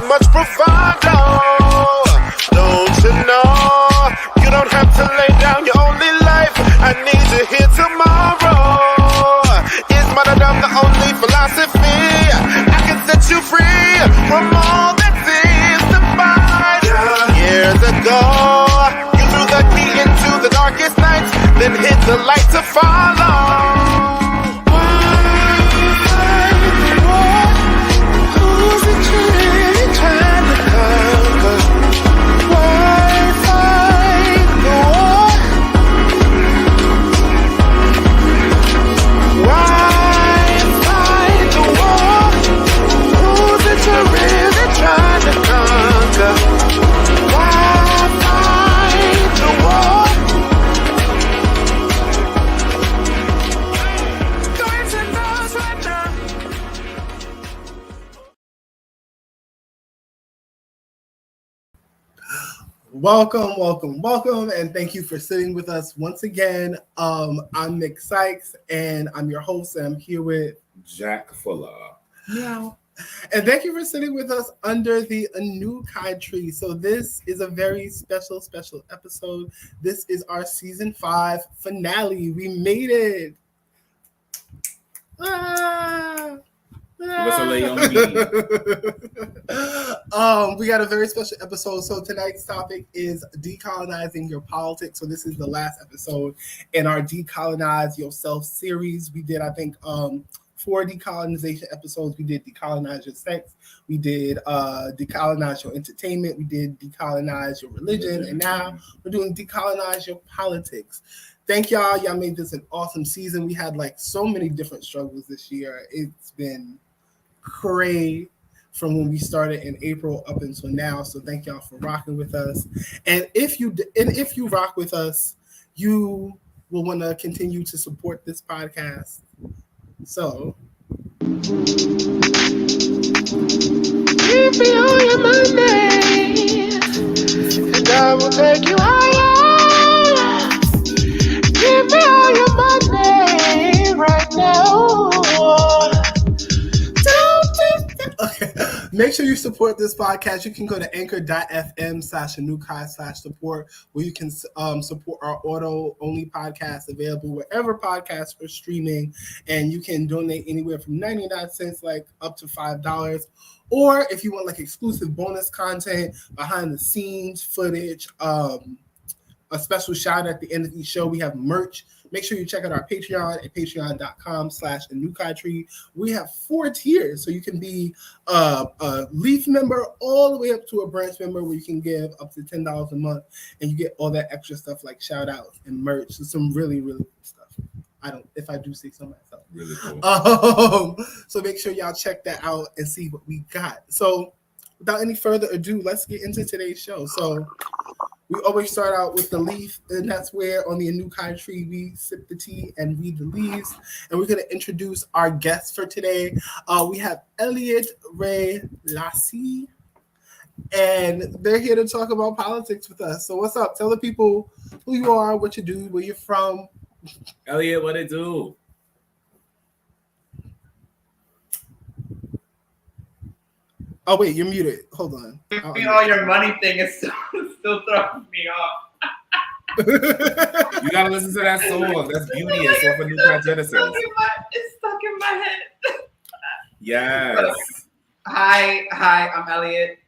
much bravado. Don't you know? You don't have to lay down your only life. I need you here tomorrow. Is martyrdom the only philosophy? I can set you free from all that seems to bind. Years ago, you threw the key into the darkest nights, then hit the light to follow. Welcome, and thank you for sitting with us once again. I'm aNvKai, and I'm your host, and I'm here with Jack Fuller. Yeah. And thank you for sitting with us under the aNvKai tree. So this is a very special episode. This is our season 5 finale. We made it. We got a very special episode. So tonight's topic is decolonizing your politics. So this is the last episode in our Decolonize Yourself series. We did, I think, 4 decolonization episodes. We did decolonize your sex. We did decolonize your entertainment. We did decolonize your religion. And now we're doing decolonize your politics. Thank y'all. Y'all made this an awesome season. We had like so many different struggles this year. It's been crazy from when we started in April up until now. So thank y'all for rocking with us. And if you rock with us, you will want to continue to support this podcast. So give me all your money, and I will take you higher. Give me all your money right now. Okay. Make sure you support this podcast. You can go to anchor.fm/aNvKai/support, where you can support our auto-only podcast available wherever podcasts are streaming. And you can donate anywhere from 99 cents like up to $5. Or if you want like exclusive bonus content, behind the scenes footage, a special shout at the end of each show. We have merch. Make sure you check out our Patreon at patreon.com/aNvKai tree. We have 4 tiers, so you can be a Leaf member all the way up to a branch member, where you can give up to $10 a month, and you get all that extra stuff like shout outs and merch. So some really, really cool stuff. If I do say so myself. Really cool. So make sure y'all check that out and see what we got. So without any further ado, let's get into today's show. So we always start out with the leaf, and that's where on the aNvKai tree we sip the tea and read the leaves. And we're going to introduce our guests for today. We have Elliot Ray Lassi, and they're here to talk about politics with us. So what's up? Tell the people who you are, what you do, where you're from. Elliot, what it do? Oh, wait, you're muted. Hold on. All your money thing is still throwing me off. You gotta listen to that song. That's Beauty. It's off of aNvKai Genesis. It's stuck in my head. Yes. Hi, I'm Elliot.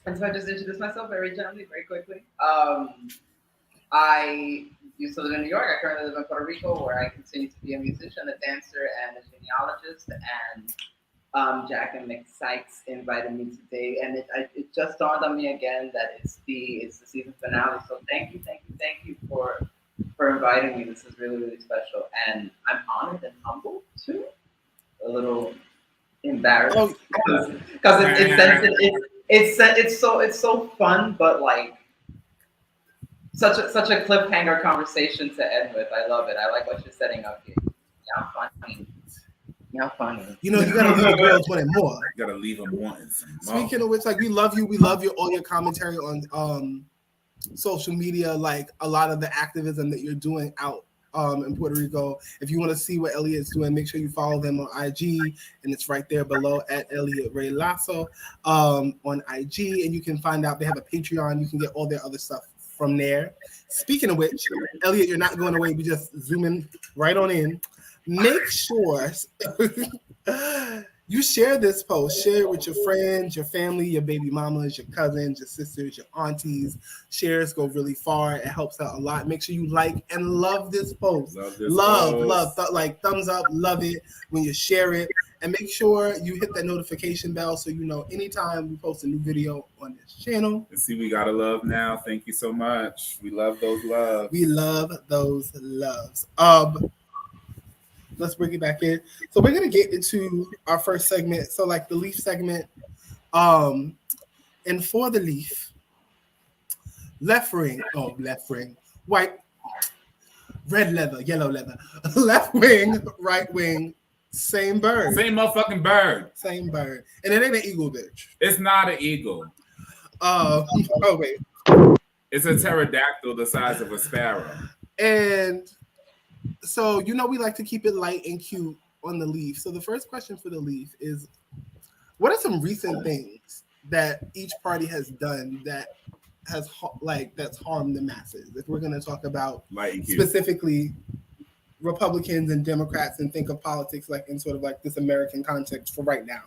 And so I just introduced myself very gently, very quickly. I used to live in New York. I currently live in Puerto Rico, where I continue to be a musician, a dancer, and a genealogist. And Jack and aNvKai invited me today, and it just dawned on me again that it's the season finale. So thank you for inviting me. This is really, really special, and I'm honored and humbled too. A little embarrassed because it's so fun, but like such a cliffhanger conversation to end with. I love it. I like what you're setting up here. Yeah, funny. Y'all funny. You know, you gotta leave the girls wanting more. You gotta leave them wanting some more. Speaking of which, like, we love you all your commentary on social media, like a lot of the activism that you're doing out in Puerto Rico. If you want to see what Elliot's doing, make sure you follow them on IG, and it's right there below at Elliot Ray Lassi on IG, and you can find out they have a Patreon. You can get all their other stuff from there. Speaking of which, Elliot, you're not going away. We just zooming right on in. Make sure you share this post. Share it with your friends, your family, your baby mamas, your cousins, your sisters, your aunties. Shares go really far. It helps out a lot. Make sure you like and love this post. Love, thumbs up, love it when you share it. And make sure you hit that notification bell so you know anytime we post a new video on this channel. And see, we got a love now. Thank you so much. We love those loves. We love those loves. Let's bring it back in. So we're gonna get into our first segment. So like the Leaf segment. And for the Leaf, left wing, white, red leather, yellow leather, left wing, right wing. Same bird. Same motherfucking bird. Same bird. And it ain't an eagle, bitch. It's not an eagle. Oh, wait. It's a pterodactyl the size of a sparrow. And so, we like to keep it light and cute on the Leaf. So the first question for the Leaf is, what are some recent things that each party has done that has that's harmed the masses? If we're going to talk about specifically Republicans and Democrats and think of politics like in sort of like this American context for right now.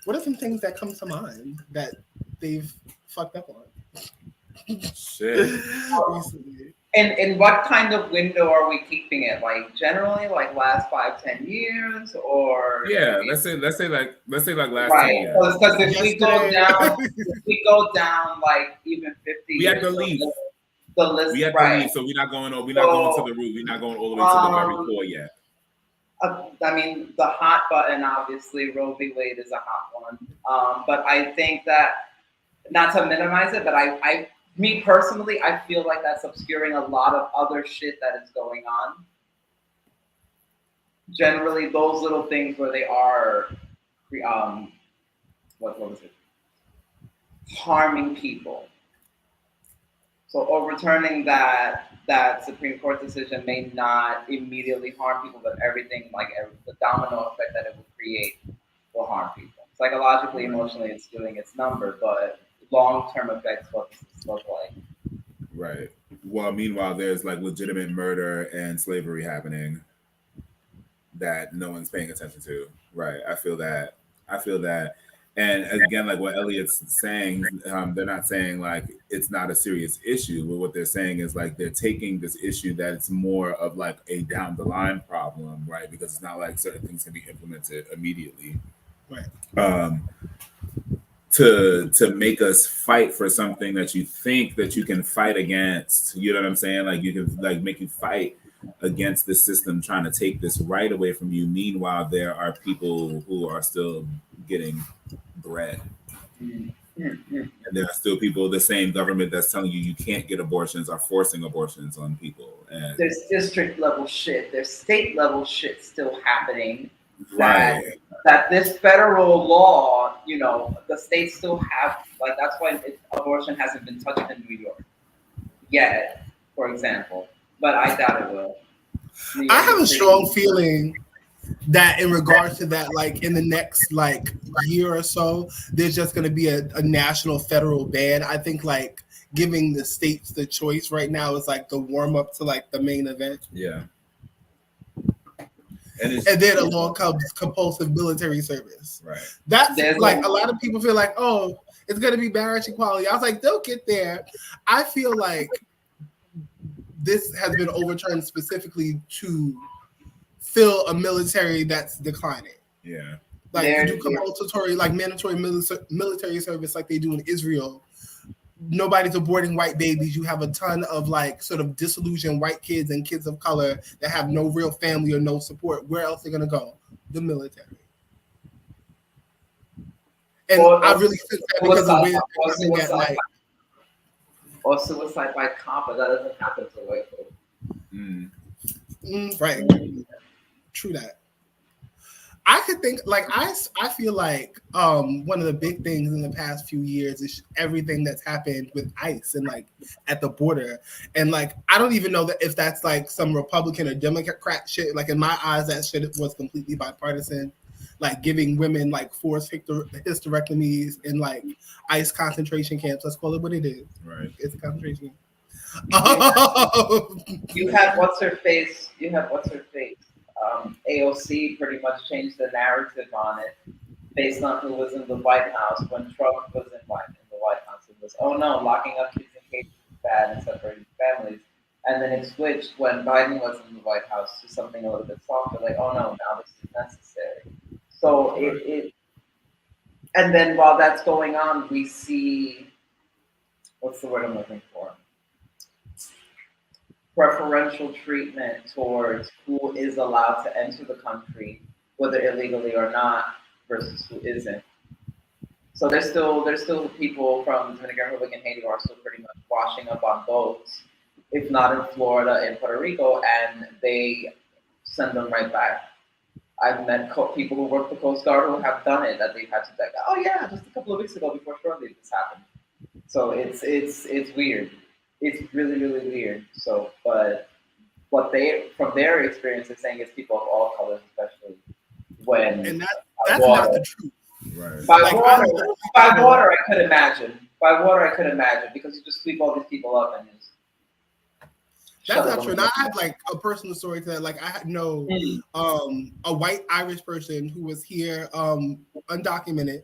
What are some things that come to mind that they've fucked up on? Shit. Recently. And what kind of window are we keeping it? Like generally, like last 5-10 years, or let's say like last 10 years. Because if we go down like even 50 we years, have to leave. The list, we have to leave, so we're not going to the root. We're not going all the way to the very core yet. I mean, the hot button, obviously, Roe v. Wade is a hot one. But I think that, not to minimize it, but me personally, I feel like that's obscuring a lot of other shit that is going on. Generally, those little things where they are, what was it? Harming people. So overturning that Supreme Court decision may not immediately harm people, but everything, the domino effect that it will create will harm people. Psychologically, emotionally, it's doing its number, but long-term effects, what does this look like? Right. Well, meanwhile, there's like legitimate murder and slavery happening that no one's paying attention to. Right. I feel that. And again, like what Elliot's saying, they're not saying like it's not a serious issue, but what they're saying is like they're taking this issue that it's more of like a down the line problem, right? Because it's not like certain things can be implemented immediately, right? To make us fight for something that you think that you can fight against. You know what I'm saying? Like you can like make you fight against the system trying to take this right away from you. Meanwhile, there are people who are still getting bread. And there are still people, the same government that's telling you can't get abortions are forcing abortions on people. And there's district level shit, there's state level shit still happening. Right. That this federal law, the states still have, that's why abortion hasn't been touched in New York yet, for example. But I doubt it will. I have a strong feeling that in regards to that, like in the next year or so, there's just going to be a national federal ban. I think like giving the states the choice right now is like the warm up to like the main event. Yeah. And then along comes compulsive military service. Right. That's like a lot of people feel like, oh, it's going to be marriage equality. I was like, they'll get there. I feel like this has been overturned specifically to fill a military that's declining. Yeah. Like you do compulsory, like mandatory military service like they do in Israel. Nobody's aborting white babies. You have a ton of like sort of disillusioned white kids and kids of color that have no real family or no support. Where else are they going to go? The military. And I really think that because of the way they're looking at like, or suicide by cop, but that doesn't happen to white folks. Right. True that. I could think like I feel like one of the big things in the past few years is everything that's happened with ICE and like at the border, and like I don't even know that if that's like some Republican or Democrat shit. Like in my eyes, that shit was completely bipartisan. Like giving women like forced hysterectomies in like ICE concentration camps. Let's call it what it is. Right. It's a concentration camp. You had what's her face. AOC pretty much changed the narrative on it based on who was in the White House when Trump was in the White House. It was, oh no, locking up kids in cages is bad and separating families. And then it switched when Biden was in the White House to something a little bit softer, like, oh no, now this is necessary. So it and then while that's going on, we see, what's the word I'm looking for? Preferential treatment towards who is allowed to enter the country, whether illegally or not, versus who isn't. So there's still people from the Dominican Republic and Haiti who are still pretty much washing up on boats, if not in Florida and Puerto Rico, and they send them right back. I've met people who work the Coast Guard who have done it, that they've had to like, oh yeah, just a couple of weeks ago before shortly this happened. So it's weird. It's really, really weird. So, but what they, from their experience, is saying is people of all colors, especially when and that's not the truth. Right. By water, I could imagine. By water, I could imagine because you just sweep all these people up and just. That's not true. And I have like a personal story to that. Like I know a white Irish person who was here undocumented.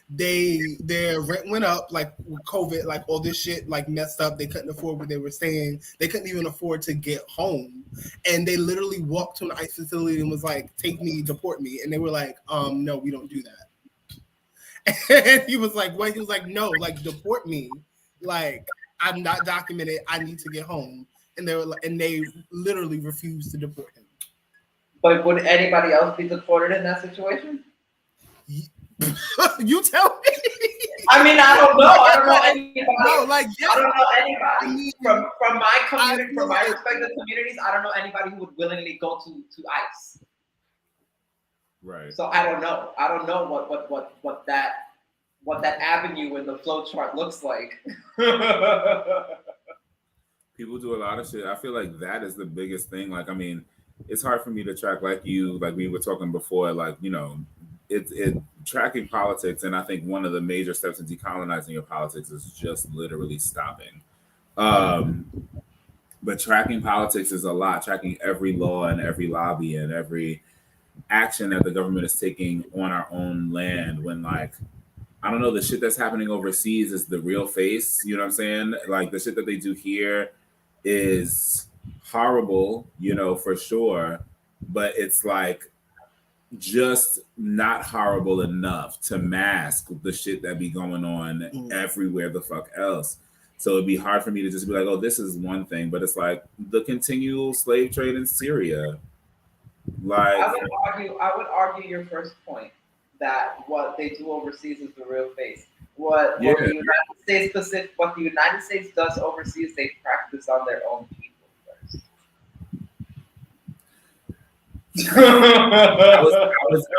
Their rent went up like with COVID, like all this shit like messed up. They couldn't afford where they were staying. They couldn't even afford to get home. And they literally walked to an ICE facility and was like, take me, deport me. And they were like, no, we don't do that. And he was like, what? He was like, no, like deport me. Like I'm not documented. I need to get home. And they were like, and they literally refused to deport him. But would anybody else be deported in that situation? You tell me. I mean, I don't know. I don't know anybody. No, like yes, I don't know anybody. I mean, from my community, from my like, respective communities, I don't know anybody who would willingly go to ICE. Right. So I don't know. I don't know what that avenue in the flow chart looks like. People do a lot of shit. I feel like that is the biggest thing. Like, I mean, it's hard for me to track like we were talking before, like, you know, it's tracking politics. And I think one of the major steps in decolonizing your politics is just literally stopping. But tracking politics is a lot, tracking every law and every lobby and every action that the government is taking on our own land when, like, I don't know, the shit that's happening overseas is the real face. You know what I'm saying? Like the shit that they do here is horrible, you know, for sure. But it's like just not horrible enough to mask the shit that be going on everywhere the fuck else. So it'd be hard for me to just be like, oh, this is one thing, but it's like the continual slave trade in Syria. Like I would argue your first point that what they do overseas is the real face. What the United States does overseas, they practice on their own people first. I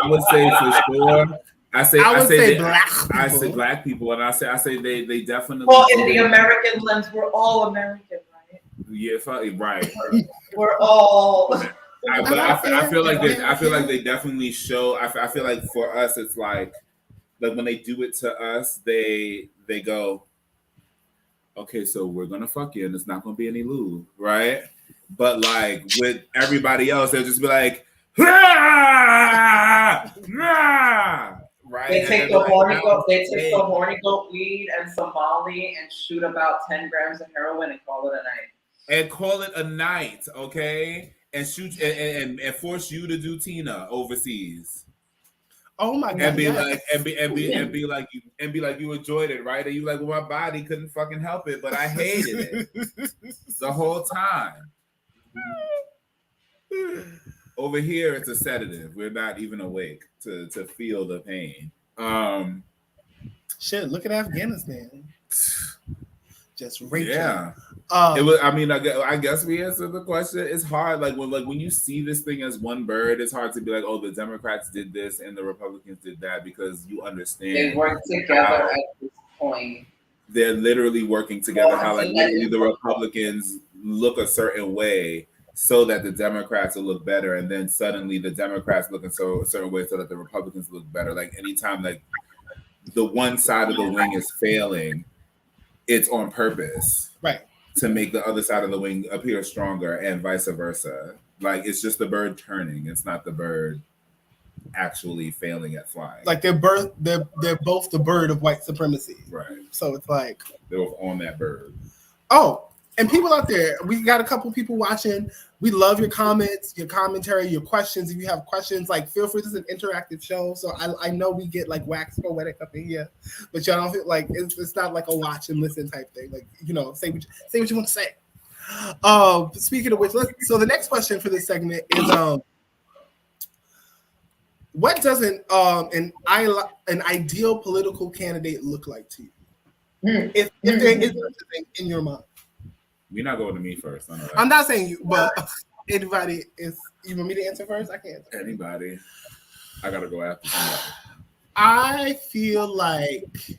would say for sure. I say black people, and I say they definitely. Well, in the American lens, we're all American, right? Yeah, right. We're all. I feel like they definitely show. I feel like for us, it's like when they do it to us, they go, okay, so we're gonna fuck you, and it's not gonna be any lube, right? But like with everybody else, they'll just be like, rah, rah, right? They take the horny goat weed and some Molly and shoot about 10 grams of heroin and call it a night. Okay? And shoot and force you to do Tina overseas. Oh my god! And be like you enjoyed it, right? And you like, well, my body couldn't fucking help it, but I hated it the whole time. Over here, it's a sedative. We're not even awake to feel the pain. Shit, look at Afghanistan. Just raping. Yeah. It was. I mean, I guess we answered the question. It's hard, when you see this thing as one bird. It's hard to be like, oh, the Democrats did this and the Republicans did that, because you understand They work together at this point. they're literally working together. How literally the Republicans look a certain way so that the Democrats will look better, and then suddenly the Democrats look in a certain way so that the Republicans look better. Like anytime the one side of the wing is failing, it's on purpose, right, to make the other side of the wing appear stronger, and vice versa. Like it's just the bird turning. It's not the bird actually failing at flying. Like they're both the bird of white supremacy. Right. So it's like they're both on that bird. Oh, and people out there, we got a couple people watching. We love your comments, your commentary, your questions. If you have questions, like feel free. This is an interactive show, so I know we get like wax poetic up in here, but y'all don't feel like it's not like a watch and listen type thing. Like say what you want to say. Speaking of which, so the next question for this segment is what does an ideal political candidate look like to you? If there is something in your mind. You're not going to me first. I'm not saying you, but anybody is. You want me to answer first? I can answer. Anybody. I gotta go after somebody. I feel like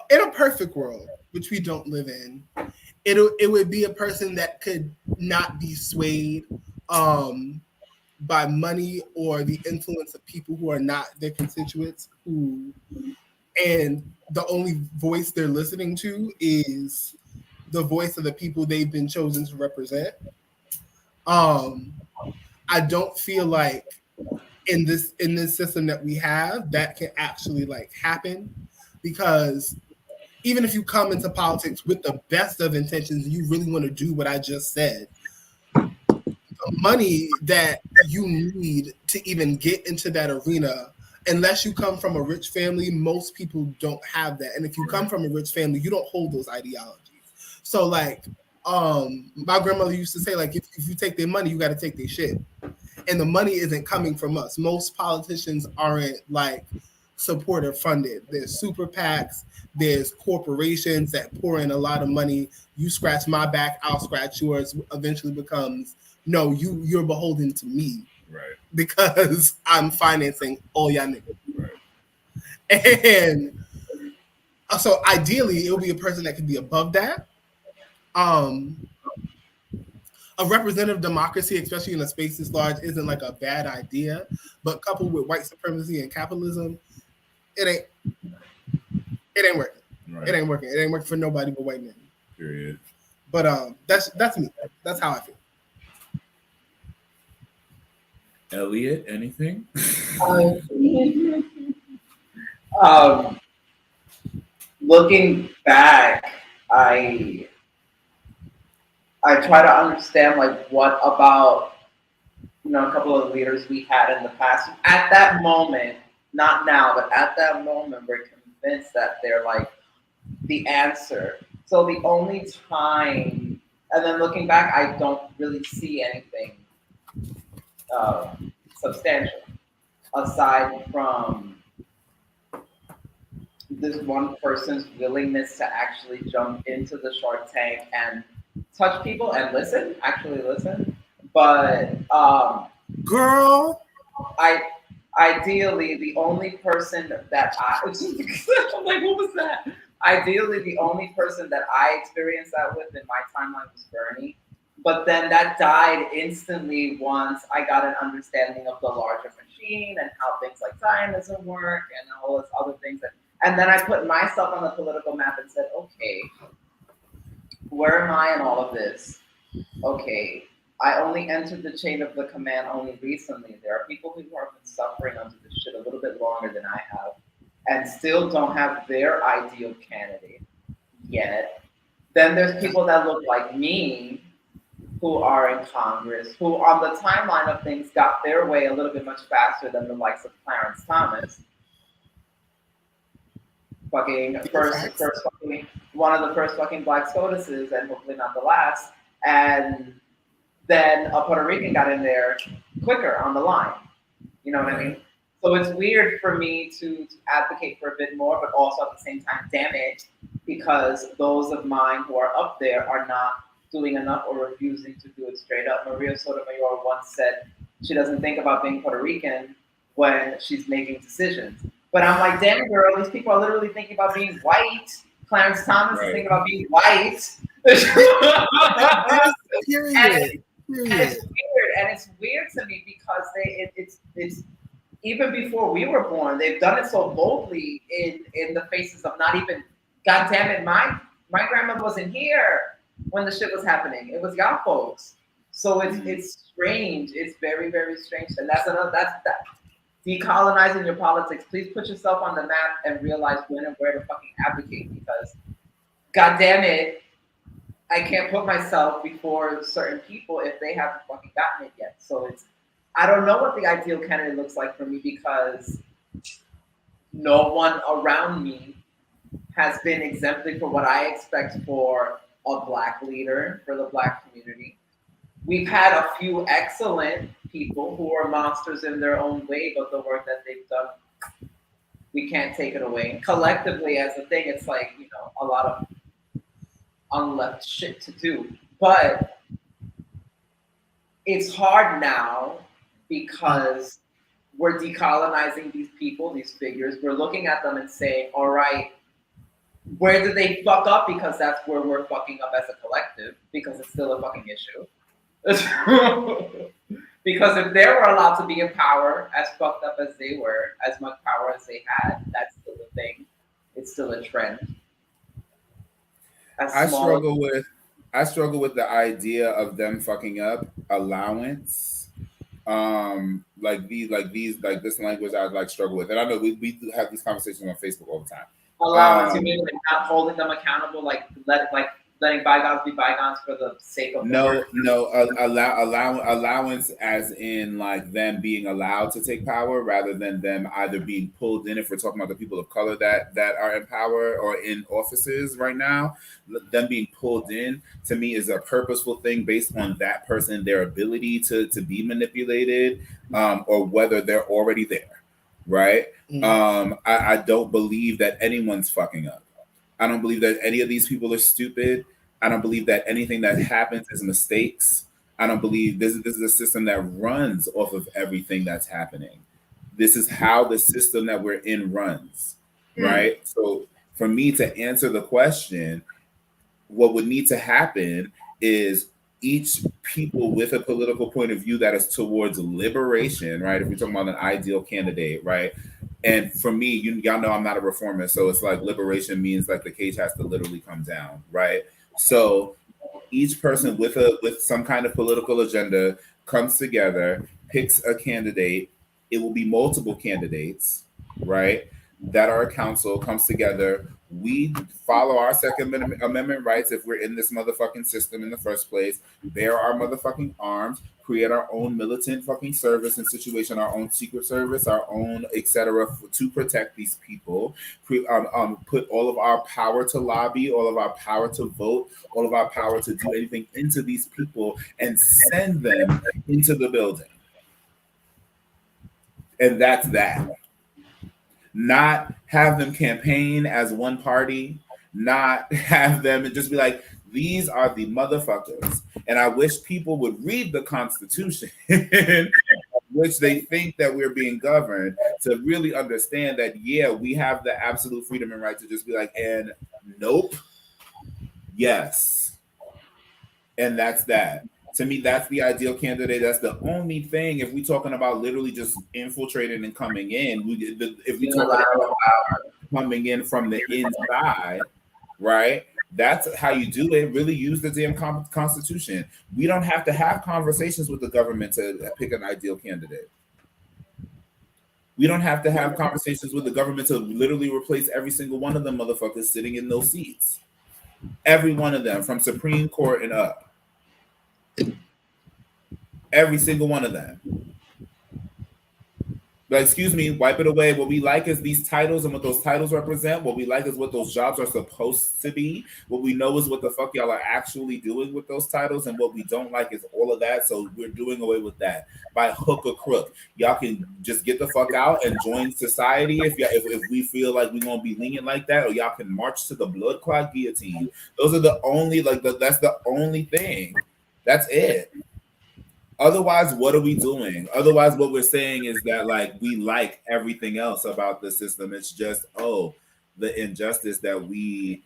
in a perfect world, which we don't live in, it would be a person that could not be swayed by money or the influence of people who are not their constituents, and the only voice they're listening to is the voice of the people they've been chosen to represent. I don't feel like in this system that we have that can actually happen, because even if you come into politics with the best of intentions, you really want to do what I just said, the money that you need to even get into that arena, unless you come from a rich family, most people don't have that. And if you come from a rich family, you don't hold those ideologies. So my grandmother used to say, if you take their money, you got to take their shit. And the money isn't coming from us. Most politicians aren't supporter funded. There's super PACs, there's corporations that pour in a lot of money. You scratch my back, I'll scratch yours. Eventually becomes, no, you're beholden to me. Right. Because I'm financing all y'all niggas. Right. And so ideally, it would be a person that could be above that. A representative democracy, especially in a space this large, isn't a bad idea. But coupled with white supremacy and capitalism, it ain't working. Right. It ain't working. It ain't working for nobody but white men. Period. But that's me. That's how I feel. Elliot, anything? Looking back, I try to understand what about a couple of leaders we had in the past at that moment, not now, but at that moment we're convinced that they're the answer. So the only time, and then looking back, I don't really see anything substantial aside from this one person's willingness to actually jump into the Shark Tank and touch people and actually listen. But girl, ideally the only person that I'm what was that? Ideally, the only person that I experienced that with in my timeline was Bernie. But then that died instantly once I got an understanding of the larger machine and how things like Zionism work and all those other things. And then I put myself on the political map and said, okay, where am I in all of this? Okay, I only entered the chain of the command only recently. There are people who have been suffering under this shit a little bit longer than I have and still don't have their ideal candidate yet. Then there's people that look like me who are in Congress, who on the timeline of things got their way a little bit much faster than the likes of Clarence Thomas. One of the first Black SCOTUSes, and hopefully not the last. And then a Puerto Rican got in there quicker on the line. You know what I mean? So it's weird for me to advocate for a bit more, but also at the same time, damn it, because those of mine who are up there are not doing enough or refusing to do it straight up. Maria Sotomayor once said she doesn't think about being Puerto Rican when she's making decisions. But I'm like, damn girl, these people are literally thinking about being white. Clarence Thomas is thinking about being white. Period. And it's weird to me because it's even before we were born, they've done it so boldly in the faces of not even. God damn it, my grandmother wasn't here when the shit was happening. It was y'all folks. So it's strange. It's very, very strange. And that's that. Decolonizing your politics. Please put yourself on the map and realize when and where to fucking advocate, because God damn it, I can't put myself before certain people if they haven't fucking gotten it yet. So I don't know what the ideal candidate looks like for me, because no one around me has been exemplary for what I expect for a Black leader, for the Black community. We've had a few excellent people who are monsters in their own way, but the work that they've done, we can't take it away. Collectively, as a thing, it's like, a lot of unleft shit to do. But it's hard now because we're decolonizing these people, these figures. We're looking at them and saying, all right, where did they fuck up? Because that's where we're fucking up as a collective, because it's still a fucking issue. Because if they were allowed to be in power, as fucked up as they were, as much power as they had, that's still a thing. It's still a trend. I struggle with the idea of them fucking up allowance. Like this language I struggle with. And I know we do have these conversations on Facebook all the time. Allowance, you mean like not holding them accountable, letting bygones be bygones for the sake of allowance as in like them being allowed to take power rather than them either being pulled in. If we're talking about the people of color that are in power or in offices right now, them being pulled in to me is a purposeful thing based on that person, their ability to be manipulated, or whether they're already there. Right. I don't believe that anyone's fucking up. I don't believe that any of these people are stupid. I don't believe that anything that happens is mistakes. I don't believe this is a system that runs off of everything that's happening. This is how the system that we're in runs, right? So for me to answer the question, what would need to happen is each people with a political point of view that is towards liberation, right? If we're talking about an ideal candidate, right? And for me, y'all know I'm not a reformist, so it's like liberation means like the cage has to literally come down, right? So each person with some kind of political agenda comes together, picks a candidate. It will be multiple candidates, right? That our council comes together. We follow our Second Amendment rights if we're in this motherfucking system in the first place, bear our motherfucking arms, create our own militant fucking service and situation, our own secret service, our own etc. to protect these people, put all of our power to lobby, all of our power to vote, all of our power to do anything into these people and send them into the building. And that's that. Not have them campaign as one party, not have them and just be like, these are the motherfuckers. And I wish people would read the Constitution, which they think that we're being governed, to really understand that, yeah, we have the absolute freedom and right to just be like, and nope, yes. And that's that. To me, that's the ideal candidate. That's the only thing. If we're talking about literally just infiltrating and coming in, if we talk about coming in from the inside, right? That's how you do it. Really use the damn Constitution. We don't have to have conversations with the government to pick an ideal candidate. We don't have to have conversations with the government to literally replace every single one of them motherfuckers sitting in those seats. Every one of them, from Supreme Court and up. Every single one of them. excuse me, wipe it away. What we like is these titles and what those titles represent. What we like is what those jobs are supposed to be. What we know is what the fuck y'all are actually doing with those titles, and what we don't like is all of that. So we're doing away with that by hook or crook. Y'all can just get the fuck out and join society if we feel like we're gonna be lenient like that, or y'all can march to the blood clot guillotine. Those are the only that's the only thing. That's it. Otherwise, what are we doing? Otherwise, what we're saying is that like we like everything else about the system. It's just the injustice that we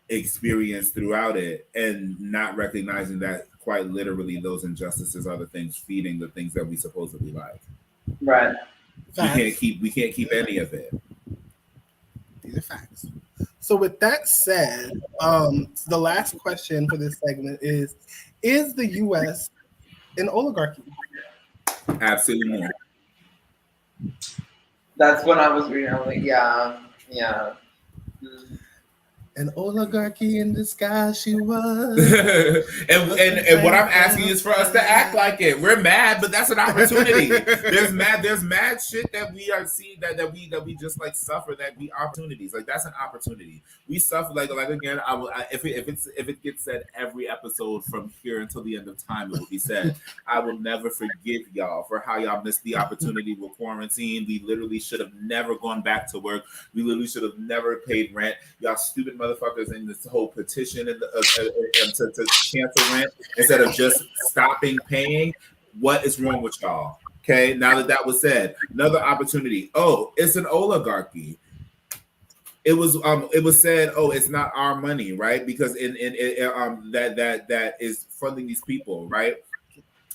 experience throughout it, and not recognizing that quite literally those injustices are the things feeding the things that we supposedly like. Right. We can't keep any of it. These are facts. So with that said, the last question for this segment is the U.S. an oligarchy? Absolutely not. That's what I was reading. I was like, yeah. An oligarchy in disguise she was. and what I'm asking is for us to act like it. We're mad, but that's an opportunity. There's mad shit that we are seeing that we just like suffer, that we opportunities. Like that's an opportunity. We suffer like again, if it gets said every episode from here until the end of time, it will be said. I will never forgive y'all for how y'all missed the opportunity with quarantine. We literally should have never gone back to work. We literally should have never paid rent. Y'all stupid motherfuckers in this whole petition to cancel rent instead of just stopping paying. What is wrong with y'all? Okay, now that was said, another opportunity. Oh, it's an oligarchy. It was said, oh, it's not our money, right? Because that is funding these people, right?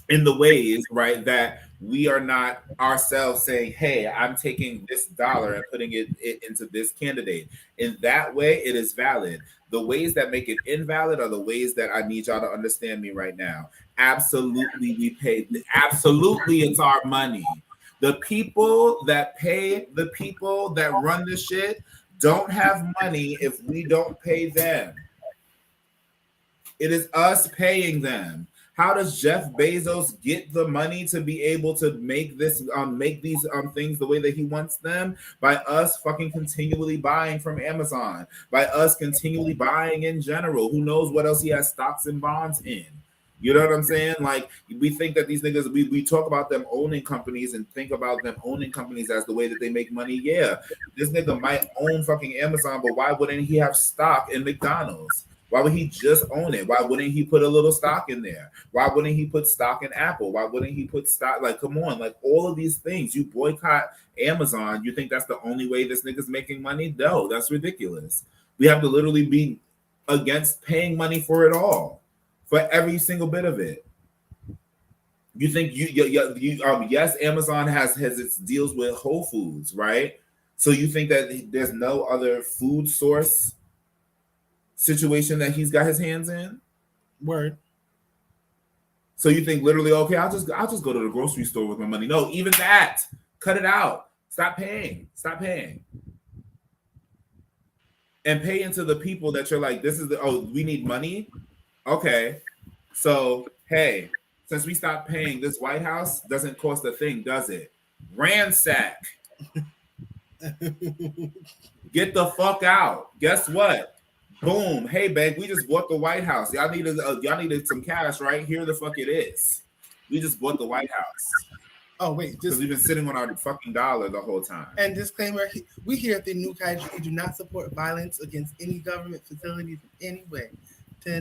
In the ways, right, that we are not ourselves saying, hey, I'm taking this dollar and putting it into this candidate. In that way, it is valid. The ways that make it invalid are the ways that I need y'all to understand me right now. Absolutely, we pay. Absolutely, it's our money. The people that pay the people that run the shit don't have money if we don't pay them. It is us paying them. How does Jeff Bezos get the money to be able to make these things the way that he wants them? By us fucking continually buying from Amazon, by us continually buying in general. Who knows what else he has stocks and bonds in? You know what I'm saying? Like, we think that these niggas, we talk about them owning companies and think about them owning companies as the way that they make money. Yeah, this nigga might own fucking Amazon, but why wouldn't he have stock in McDonald's? Why would he just own it? Why wouldn't he put a little stock in there? Why wouldn't he put stock in Apple? Why wouldn't he put stock? Like, come on, like all of these things. You boycott Amazon. You think that's the only way this nigga's making money? No, that's ridiculous. We have to literally be against paying money for it all, for every single bit of it. You think yes, Amazon has its deals with Whole Foods, right? So you think that there's no other food source situation that he's got his hands in? Word. So you think literally, okay, I'll just go to the grocery store with my money. No, even that, cut it out. Stop paying. And pay into the people that you're like, we need money. Okay. So, hey, since we stopped paying, this White House doesn't cost a thing, does it? Ransack. Get the fuck out. Guess what? Boom. Hey, babe, we just bought the White House. Y'all needed some cash, right? Here the fuck it is. We just bought the White House. Oh, wait. Because we've been sitting on our fucking dollar the whole time. And disclaimer, we here at the aNvKai, we do not support violence against any government facilities in any way. The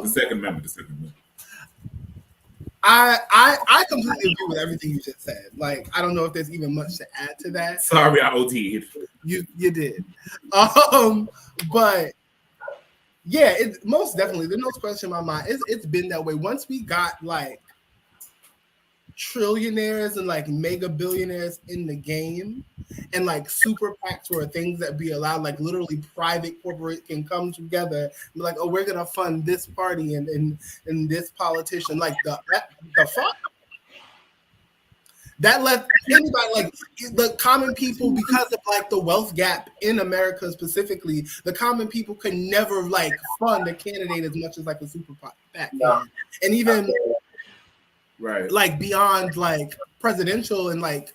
second amendment. I completely agree with everything you just said. Like, I don't know if there's even much to add to that. Sorry, I OD'd. You did. But yeah, it most definitely, there's no question in my mind. It's been that way. Once we got like trillionaires and like mega billionaires in the game, and like super PACs were things that be allowed, like literally private corporate can come together and be like, oh, we're gonna fund this party and this politician. Like the fuck? That left anybody, like the common people, because of like the wealth gap in America specifically, the common people could never like fund a candidate as much as like a super PAC can. And even Right. like beyond like presidential and like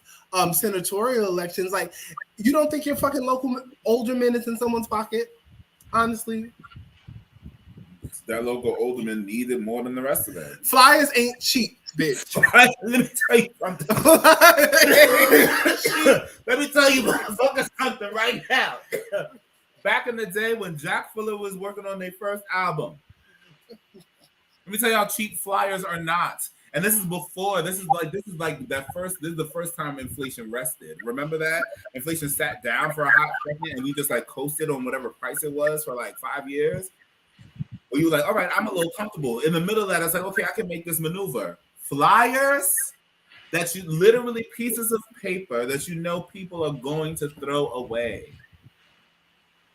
senatorial elections, like you don't think your fucking local alderman is in someone's pocket? Honestly, that local alderman needed more than the rest of them. Flyers ain't cheap, bitch. Let me tell you something. Let me tell you motherfuckers something right now. Back in the day when Jack Fuller was working on their first album, let me tell you how cheap flyers are not. And this is before. This is like that first. This is the first time inflation rested. Remember that inflation sat down for a hot second, and we just like coasted on whatever price it was for like 5 years. Well, you were like, all right, I'm a little comfortable. In the middle of that, I was like, okay, I can make this maneuver. Flyers that you literally pieces of paper that you know people are going to throw away.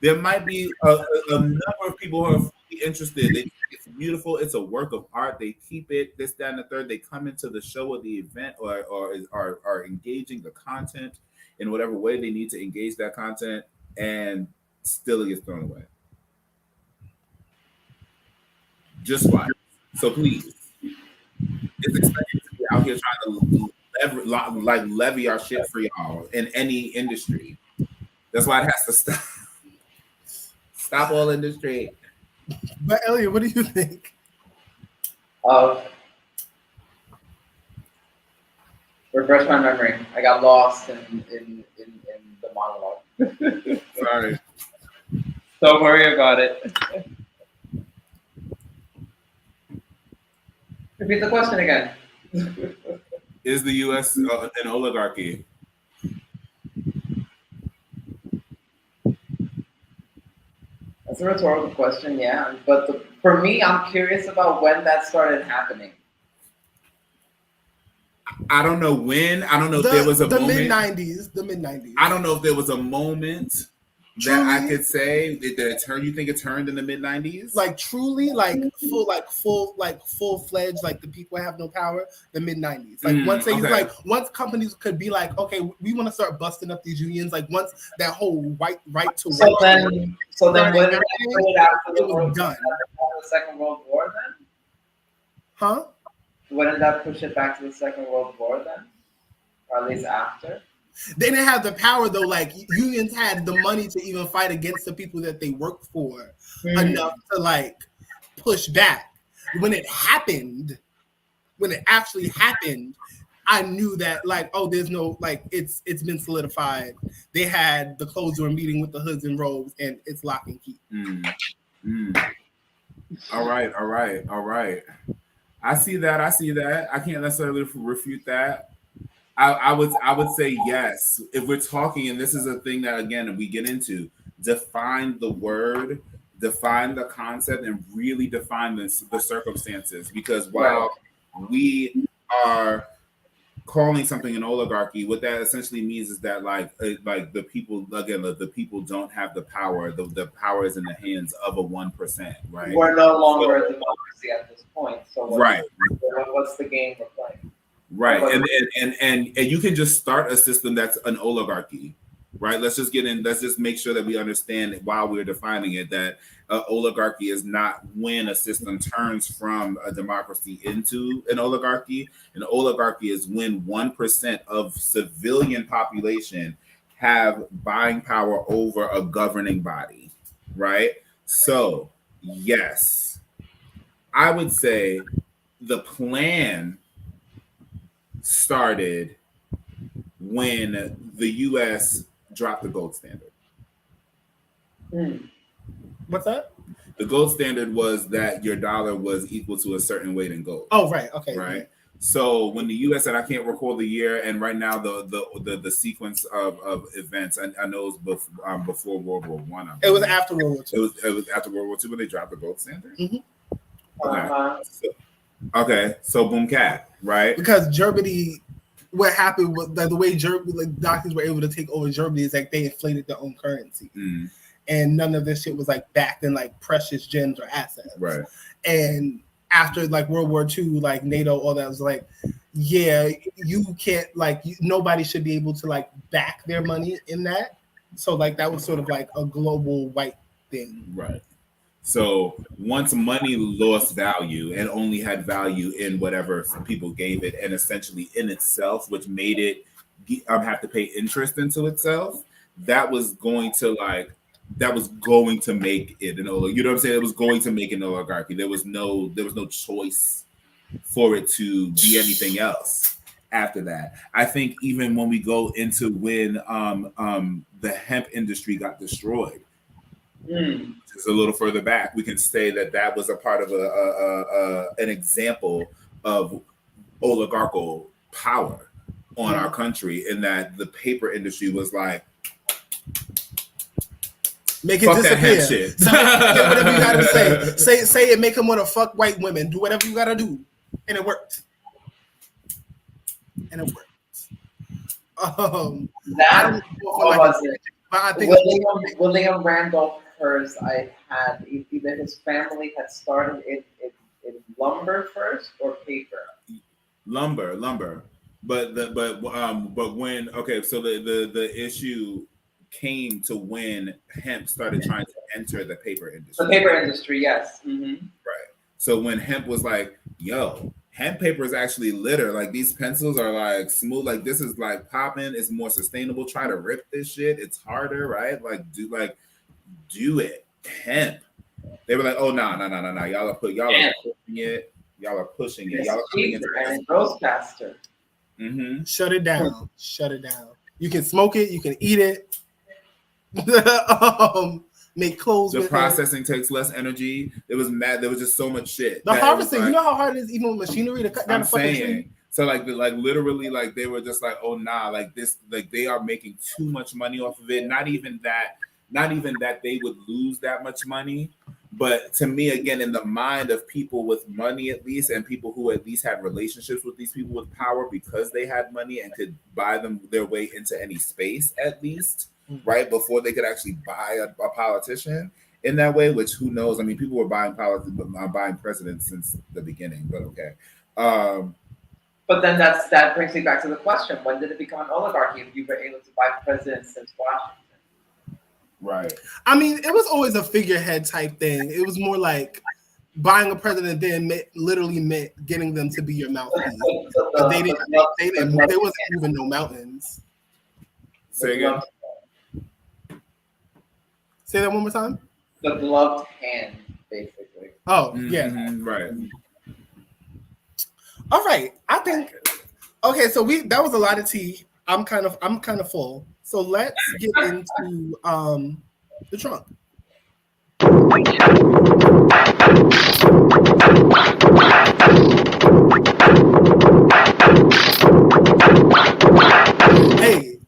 There might be a number of people who are fully interested. They think it's beautiful. It's a work of art. They keep it, this, that, and the third. They come into the show or the event or are engaging the content in whatever way they need to engage that content, and still it gets thrown away. Just why? So please, it's expected to be out here trying to levy our shit for y'all in any industry. That's why it has to stop. Stop all industry. But Elliot, what do you think? Refresh my memory. I got lost in the monologue. Sorry. Don't worry about it. Repeat the question again. Is the U.S. an oligarchy? That's a rhetorical question, yeah. But for me, I'm curious about when that started happening. I don't know when. I don't know if there was a moment. The mid-90s. I don't know if there was a moment that I could say that it turned. You think it turned in the mid-90s? Like truly, full-fledged, like the people have no power. The mid-90s. Like once companies could be like, okay, we want to start busting up these unions. Like once that whole right to work. So then when did that put it after the Second World War then? Huh? When did that push it back to the Second World War then? Or at least after? They didn't have the power though. Like unions had the money to even fight against the people that they worked for enough to like push back. When it actually happened, I knew that like, oh, there's no like it's been solidified. They had the closed door meeting with the hoods and robes, and it's lock and key. All right. I see that. I can't necessarily refute that. I would say yes. If we're talking, and this is a thing that again we get into, define the word, define the concept, and really define the circumstances. Because while we are calling something an oligarchy, what that essentially means is that like the people, again, the people don't have the power. The power is in the hands of a 1%, right? We're no longer a democracy at this point. So what's the game we're playing? Right, and you can just start a system that's an oligarchy, right? Let's just make sure that we understand while we're defining it that oligarchy is not when a system turns from a democracy into an oligarchy. An oligarchy is when 1% of civilian population have buying power over a governing body, right? So, yes, I would say the plan started when the U.S. dropped the gold standard. What's that? The gold standard was that your dollar was equal to a certain weight in gold. Oh, right. Okay. Right. So when the U.S. and I can't recall the year, and right now the sequence of events, I know it was before World War I. It was after World War II. It was after World War II when they dropped the gold standard. Mm-hmm. Okay, so boom cat, right? Because Germany, what happened was that the way doctors were able to take over Germany is like they inflated their own currency, and none of this shit was like backed in like precious gems or assets, right? And after like World War II, like NATO, all that was like, yeah, you can't like nobody should be able to like back their money in that. So like that was sort of like a global white thing. Right. So once money lost value and only had value in whatever people gave it, and essentially in itself, which made it have to pay interest into itself, that was going to make it an oligarchy. You know what I'm saying? It was going to make an oligarchy. There was no choice for it to be anything else after that. I think even when we go into when the hemp industry got destroyed, just a little further back, we can say that was a part of an example of oligarchical power on our country, in that the paper industry was like, make it fuck that hemp disappear. shit. So, yeah, whatever you gotta say it, make him want to fuck white women. Do whatever you gotta do, and it worked. I don't That know for like, was it. but I think William Randolph Hearst, I had either his family had started in lumber first or paper. lumber. But when, okay, so the issue came to when hemp started trying to enter the paper industry. The paper industry, yes. Mm-hmm. Right. So when hemp was like, yo, hemp paper is actually litter. Like, these pencils are like smooth. Like, this is like popping. It's more sustainable. Try to rip this shit. It's harder, right? Do it. Hemp. They were like, oh, no. Y'all are pushing it. Y'all are pushing it. Y'all are putting it. And it grows faster. Mm-hmm. Shut it down. You can smoke it. You can eat it. Make clothes. The processing takes less energy. It was mad. There was just so much shit. The harvesting. Like, you know how hard it is even with machinery to cut down a fucking tree. So literally, they were just like, oh nah, like this, like they are making too much money off of it. Not even that they would lose that much money. But to me, again, in the mind of people with money, at least, and people who at least had relationships with these people with power because they had money and could buy them their way into any space, at least, right, before they could actually buy a politician in that way, which who knows? I mean, people were buying presidents since the beginning, but okay. But then that brings me back to the question: when did it become an oligarchy? If you were able to buy presidents since Washington? Right. I mean, it was always a figurehead type thing. It was more like buying a president then literally meant getting them to be your mouthpiece. They wasn't moving no mountains. Say again. Say that one more time. The gloved hand, basically. Oh, yeah. Right. All right. I think okay, so that was a lot of tea. I'm kind of full. So let's get into the trunk. Hey,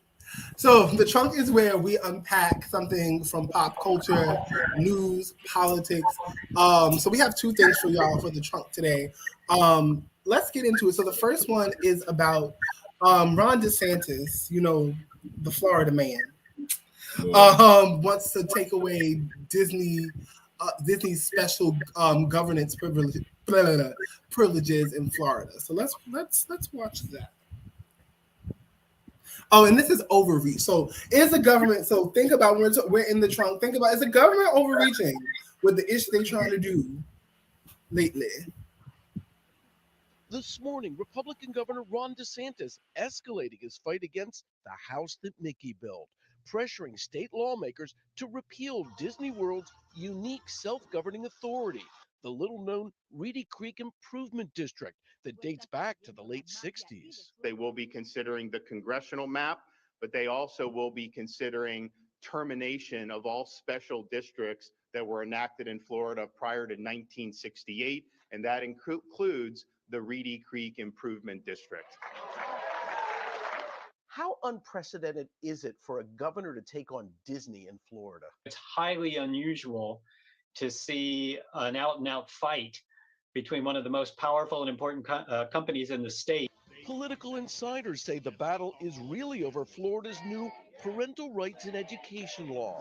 so the trunk is where we unpack something from pop culture, news, politics. So we have two things for y'all for the trunk today. Let's get into it. So the first one is about Ron DeSantis, the Florida man, wants to take away Disney's special governance privileges in Florida. So let's watch that. Oh, and this is overreach. So is the government? So think about we're in the trunk. Think about, is the government overreaching with the issue they're trying to do lately? This morning, Republican Governor Ron DeSantis escalating his fight against the house that Mickey built, pressuring state lawmakers to repeal Disney World's unique self-governing authority, the little-known Reedy Creek Improvement District that dates back to the late 60s. They will be considering the congressional map, but they also will be considering termination of all special districts that were enacted in Florida prior to 1968, and that includes the Reedy Creek Improvement District. How unprecedented is it for a governor to take on Disney in Florida? It's highly unusual to see an out-and-out fight between one of the most powerful and important companies in the state. Political insiders say the battle is really over Florida's new parental rights in education law,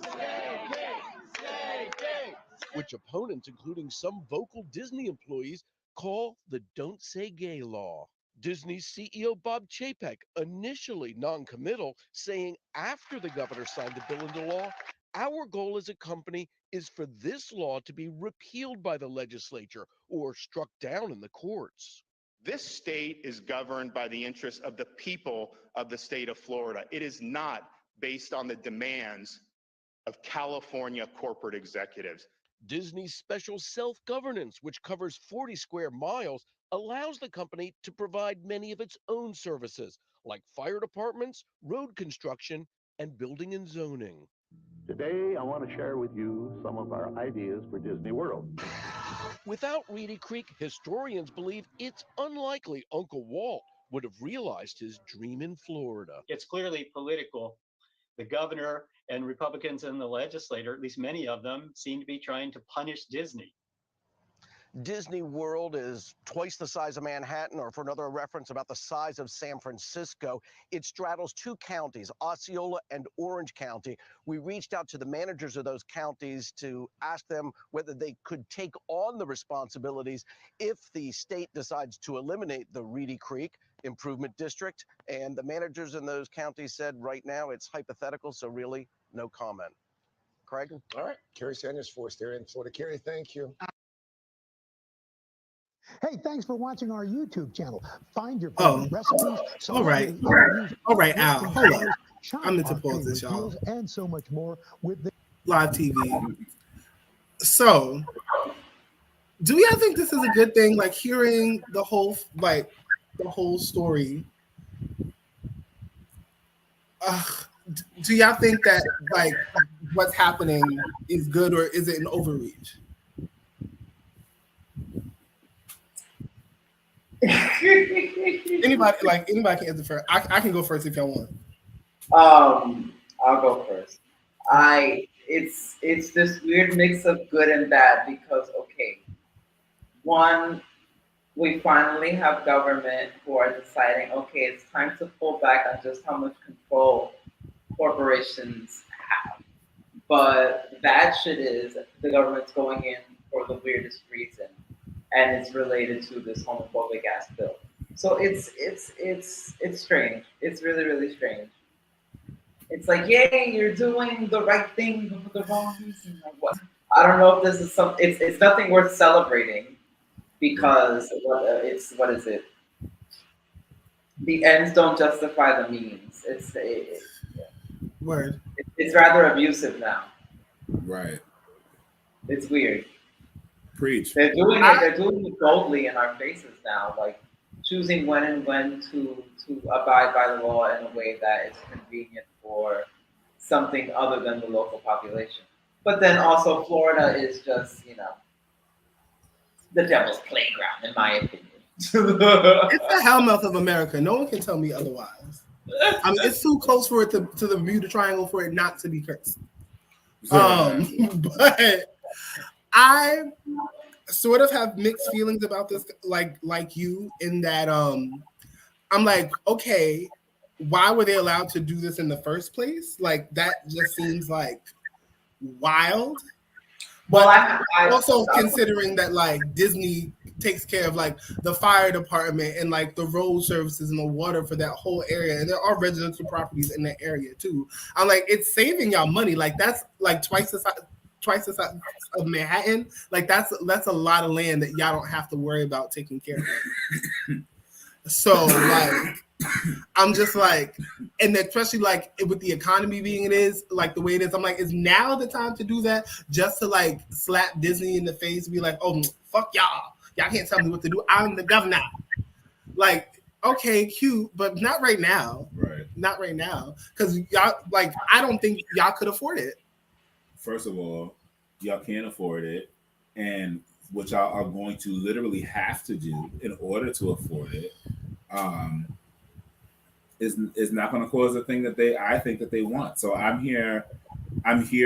which opponents, including some vocal Disney employees, call the Don't Say Gay law. Disney's CEO Bob Chapek, initially non-committal, saying after the governor signed the bill into law, our goal as a company is for this law to be repealed by the legislature or struck down in the courts. This state is governed by the interests of the people of the state of Florida. It is not based on the demands of California corporate executives. Disney's special self-governance, which covers 40 square miles, allows the company to provide many of its own services, like fire departments, road construction, and building and zoning. Today, I want to share with you some of our ideas for Disney World. Without Reedy Creek, historians believe it's unlikely Uncle Walt would have realized his dream in Florida. It's clearly political. The governor and Republicans in the legislature, at least many of them, seem to be trying to punish Disney. Disney World is twice the size of Manhattan, or for another reference, about the size of San Francisco. It straddles two counties, Osceola and Orange County. We reached out to the managers of those counties to ask them whether they could take on the responsibilities if the state decides to eliminate the Reedy Creek Improvement District. And the managers in those counties said right now it's hypothetical, so really no comment. Craig? All right. Kerry Sanders, Forced Area in Florida. Kerry, thank you. Hey, thanks for watching our YouTube channel. Find your favorite recipes. All right. All right, Al. Hold up. I'm going to pause this, y'all. And so much more with the live TV. So, do y'all think this is a good thing? Like hearing the whole story. Do y'all think that like what's happening is good, or is it an overreach? Anybody can answer first. I can go first if y'all want. I'll go first. It's this weird mix of good and bad because one, we finally have government who are deciding, it's time to pull back on just how much control corporations have. But the bad shit is the government's going in for the weirdest reason, and it's related to this homophobic ass bill. So it's strange. It's really, really strange. It's like, yay, you're doing the right thing for the wrong reason. Like what? I don't know if this is it's nothing worth celebrating because what is it? The ends don't justify the means. Word. It's rather abusive now. Right. It's weird. Preach. They're doing it boldly in our faces now, like choosing when and when to abide by the law in a way that is convenient for something other than the local population. But then also Florida is just, the devil's playground, in my opinion. It's the hellmouth of America. No one can tell me otherwise. I mean, it's too close for it to the Bermuda Triangle for it not to be cursed. But I sort of have mixed feelings about this, like you, in that I'm like, okay, why were they allowed to do this in the first place? Like that just seems like wild. But I also considering that like Disney takes care of like the fire department and like the road services and the water for that whole area, and there are residential properties in that area too. I'm like, it's saving y'all money. Like that's like twice the size of Manhattan. Like that's a lot of land that y'all don't have to worry about taking care of. So like I'm just like, and especially like with the economy being it is, like the way it is, I'm like, is now the time to do that just to like slap Disney in the face and be like, oh, fuck y'all. Y'all can't tell me what to do. I'm the governor. Like, okay, cute, but not right now. Right. Not right now. Because y'all, like, I don't think y'all could afford it. First of all, y'all can't afford it. And what y'all are going to literally have to do in order to afford it is not going to cause the thing that I think that they want. So I'm here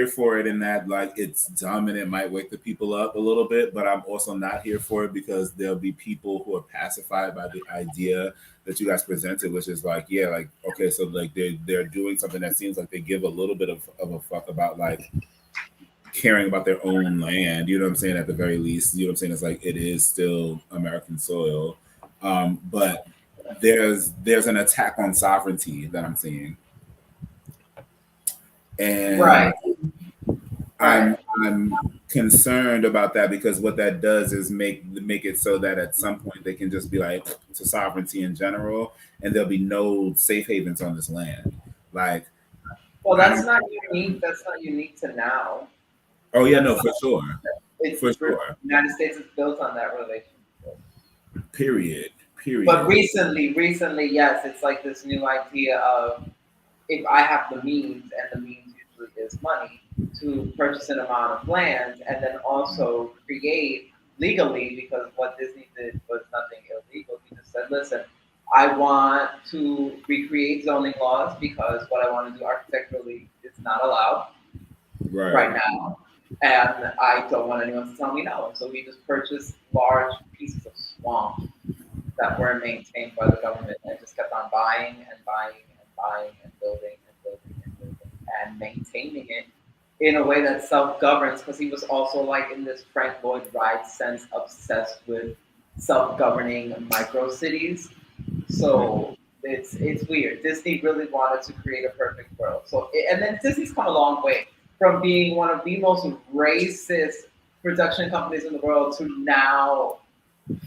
for it in that like it's dumb and it might wake the people up a little bit, but I'm also not here for it because there'll be people who are pacified by the idea that you guys presented, which is like, yeah, like, okay, so like they're doing something that seems like they give a little bit of a fuck about like caring about their own land, you know what I'm saying, at the very least, you know what I'm saying, it's like it is still American soil. But there's an attack on sovereignty that I'm seeing, and Right. I'm concerned about that because what that does is make it so that at some point they can just be like to sovereignty in general, and there'll be no safe havens on this land. Like, well, that's not unique. That's not unique to now. Oh yeah, no, for sure. For sure. The United States is built on that relationship. Period. But recently, yes, it's like this new idea of if I have the means, and the means usually is money, to purchase an amount of land and then also create legally, because what Disney did was nothing illegal. He just said, listen, I want to recreate zoning laws because what I want to do architecturally is not allowed right now. And I don't want anyone to tell me no. So we just purchased large pieces of swamp that were maintained by the government and just kept on buying and buying and buying and building and building and building and maintaining it in a way that self-governs, because he was also like in this Frank Lloyd Wright sense obsessed with self-governing micro cities. So it's weird. Disney really wanted to create a perfect world. So and then Disney's come a long way from being one of the most racist production companies in the world to now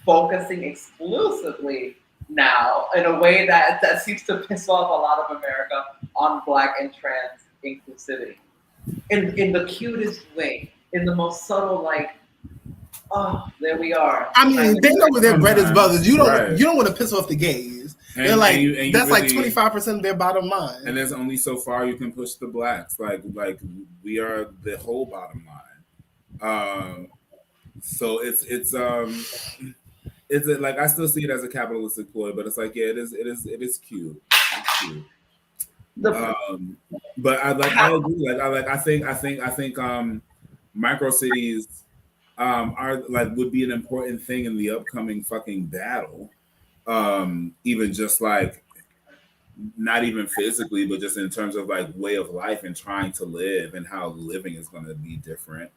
focusing exclusively now in a way that seems to piss off a lot of America on Black and trans inclusivity. In the cutest way, in the most subtle, like, oh, there we are. I mean, they know where their bread is buttered. You don't want to piss off the gays. And, they're like, and that's really, like 25% of their bottom line. And there's only so far you can push the blacks. Like we are the whole bottom line. So it's like I still see it as a capitalistic ploy, but it's like it is cute. It's cute. But I agree. I think micro cities are like would be an important thing in the upcoming fucking battle. Even just like not even physically, but just in terms of like way of life and trying to live and how living is going to be different,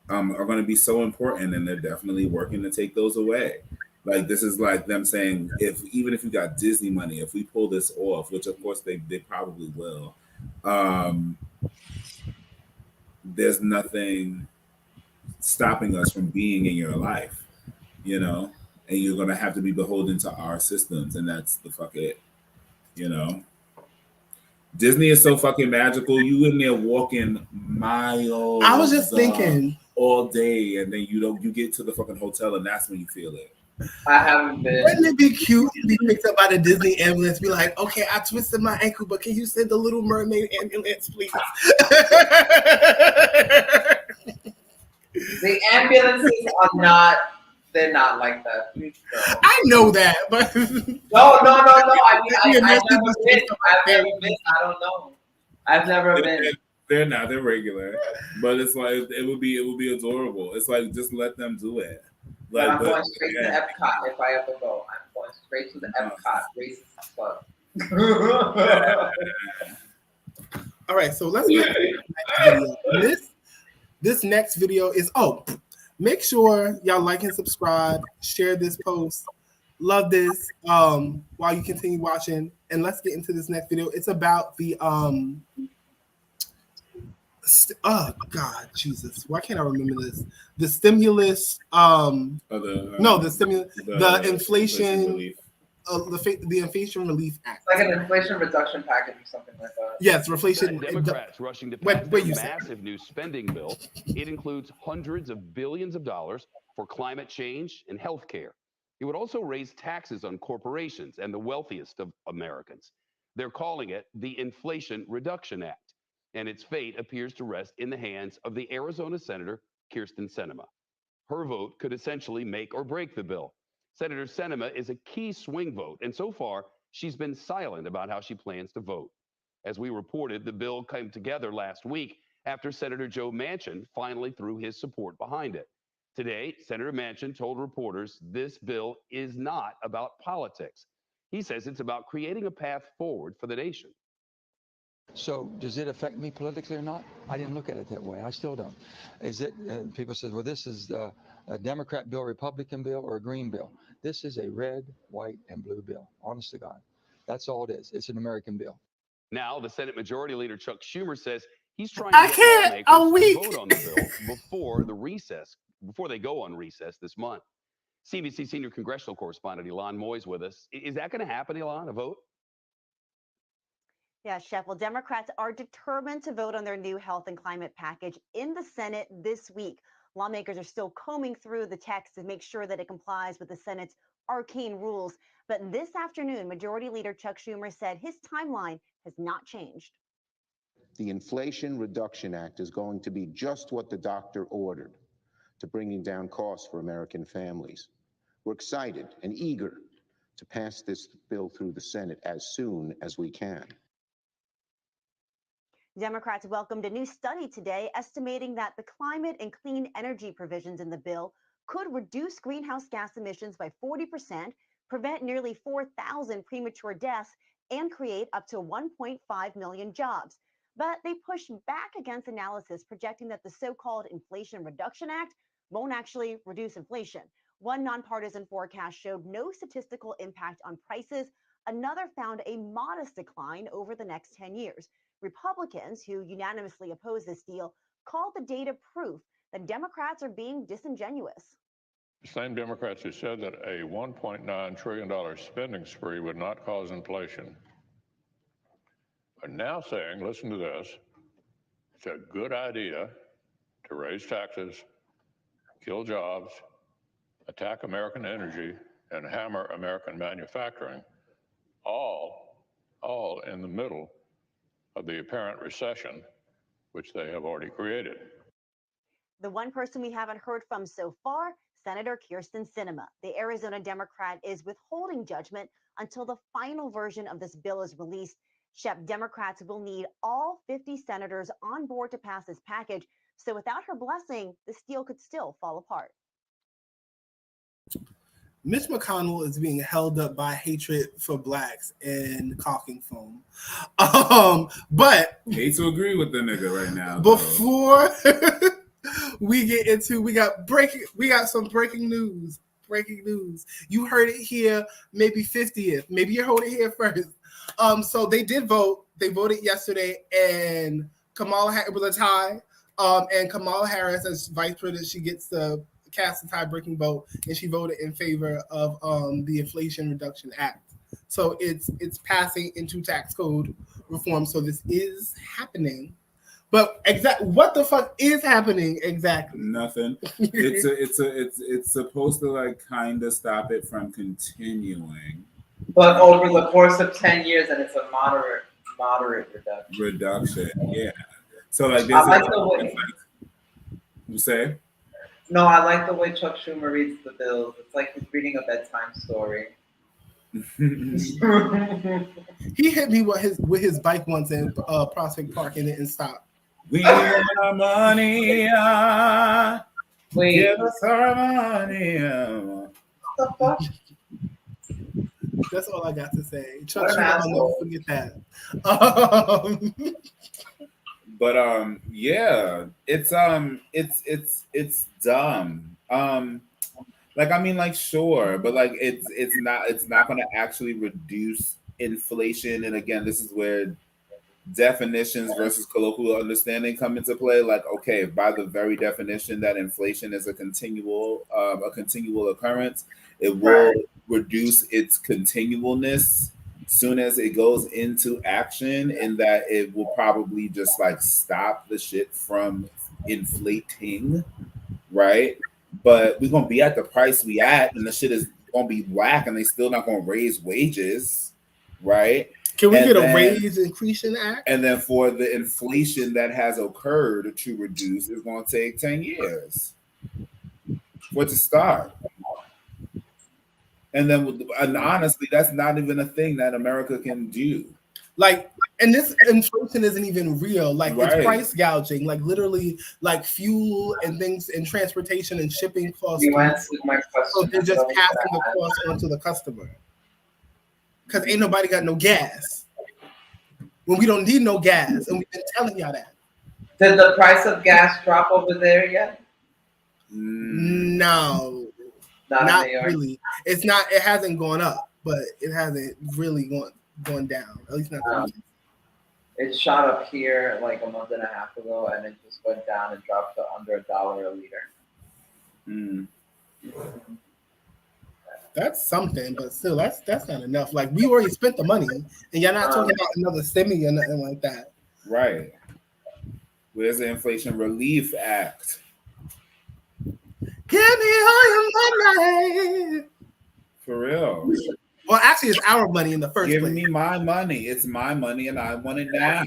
are going to be so important, and they're definitely working to take those away. Like this is like them saying, even if you got Disney money, if we pull this off, which of course they probably will, there's nothing stopping us from being in your life, you know, and you're gonna have to be beholden to our systems, and that's the fuck it, you know. Disney is so fucking magical. You in there walking miles. I was just thinking all day, and then you get to the fucking hotel, and that's when you feel it. I haven't been. Wouldn't it be cute to be picked up by the Disney ambulance? Be like, okay, I twisted my ankle, but can you send the Little Mermaid ambulance, please? The ambulances are not. They're not like that. Please don't. I know that, but no. I mean, I've never been. I don't know. I've never been. They're not. They're regular, but it's like it would be adorable. It's like just let them do it. Like, I'm going straight to aNvKai if I ever go. I'm going straight to the aNvKai racist club. All right, so let's get to the next video. This next video is make sure y'all like and subscribe, share this post, love this while you continue watching, and let's get into this next video. It's about the oh God, Jesus! Why can't I remember this? The stimulus. The inflation. The Inflation Relief Act. It's like an Inflation Reduction Package or something like that. Yes, inflation. Democrats rushing to pass a massive new spending bill. It includes hundreds of billions of dollars for climate change and health care. It would also raise taxes on corporations and the wealthiest of Americans. They're calling it the Inflation Reduction Act, and its fate appears to rest in the hands of the Arizona Senator Kyrsten Sinema. Her vote could essentially make or break the bill. Senator Sinema is a key swing vote, and so far, she's been silent about how she plans to vote. As we reported, the bill came together last week after Senator Joe Manchin finally threw his support behind it. Today, Senator Manchin told reporters this bill is not about politics. He says it's about creating a path forward for the nation. So does it affect me politically or not? I didn't look at it that way. I still don't. Is it? People said, well, this is a Democrat bill, Republican bill, or a Green bill. This is a red, white, and blue bill. Honest to God. That's all it is. It's an American bill. Now, the Senate Majority Leader Chuck Schumer says he's trying I to get can't. lawmakers I'm to weak. vote on the bill before they go on recess this month. CNBC senior congressional correspondent Elon Moy's with us. Is that going to happen, Elon, a vote? Yeah, Chef. Well, Democrats are determined to vote on their new health and climate package in the Senate this week. Lawmakers are still combing through the text to make sure that it complies with the Senate's arcane rules. But this afternoon, Majority Leader Chuck Schumer said his timeline has not changed. The Inflation Reduction Act is going to be just what the doctor ordered, to bringing down costs for American families. We're excited and eager to pass this bill through the Senate as soon as we can. Democrats welcomed a new study today estimating that the climate and clean energy provisions in the bill could reduce greenhouse gas emissions by 40%, prevent nearly 4,000 premature deaths, and create up to 1.5 million jobs. But they pushed back against analysis projecting that the so-called Inflation Reduction Act won't actually reduce inflation. One nonpartisan forecast showed no statistical impact on prices. Another found a modest decline over the next 10 years. Republicans, who unanimously oppose this deal, called the data proof that Democrats are being disingenuous. The same Democrats who said that a $1.9 trillion spending spree would not cause inflation are now saying, listen to this, it's a good idea to raise taxes, kill jobs, attack American energy, and hammer American manufacturing, all in the middle of the apparent recession, which they have already created. The one person we haven't heard from so far, Senator Kyrsten Sinema. The Arizona Democrat is withholding judgment until the final version of this bill is released. Shep, Democrats will need all 50 senators on board to pass this package. So without her blessing, this deal could still fall apart. Mitch McConnell is being held up by hatred for blacks and caulking foam. But hate to agree with the nigga right now. Before we get into, we got some breaking news. You heard it here, maybe 50th. Maybe you heard it here first. So they did vote. They voted yesterday, and Kamala Harris, it was a tie. And Kamala Harris, as vice president, she gets the cast a tie-breaking vote, and she voted in favor of the Inflation Reduction Act. So it's passing into tax code reform. So this is happening. But what the fuck is happening exactly? Nothing. It's supposed to like kind of stop it from continuing. But over the course of 10 years, and it's a moderate reduction. Yeah. So like this I like the way you say. No, I like the way Chuck Schumer reads the bills. It's like he's reading a bedtime story. He hit me with his bike once in Prospect Park and didn't stop. We want our money. Wait. Give us our money. What the fuck? That's all I got to say. Chuck Schumer, I'll never forget that. But yeah, it's dumb. Like I mean, like sure, but like it's not going to actually reduce inflation. And again, this is where definitions versus colloquial understanding come into play. Like, okay, by the very definition that inflation is a continual occurrence, it will reduce its continualness soon as it goes into action, in that it will probably just like stop the shit from inflating, right? But we're gonna be at the price we at, and the shit is gonna be whack, and they still not gonna raise wages, right? Can we get a raise increasing act? And then for the inflation that has occurred to reduce, it's gonna take 10 years for it to start. And honestly, that's not even a thing that America can do. Like, and this inflation isn't even real. Like, it's price gouging. Like, literally, like fuel and things and transportation and shipping costs. You answered my question. So they're just passing the cost on to the customer. Because ain't nobody got no gas. When we don't need no gas, and we've been telling y'all that. Did the price of gas drop over there yet? No. Not really. It's not. It hasn't gone up, but it hasn't really gone down. At least not. It shot up here like a month and a half ago, and it just went down and dropped to under $1 a liter. That's something, but still, that's not enough. Like, we already spent the money, and you're not talking about another semi or nothing like that. Right. Where's the Inflation Relief Act? Give me all your money. For real. Well, actually, it's our money in the first place. Give me my money. It's my money, and I want it now.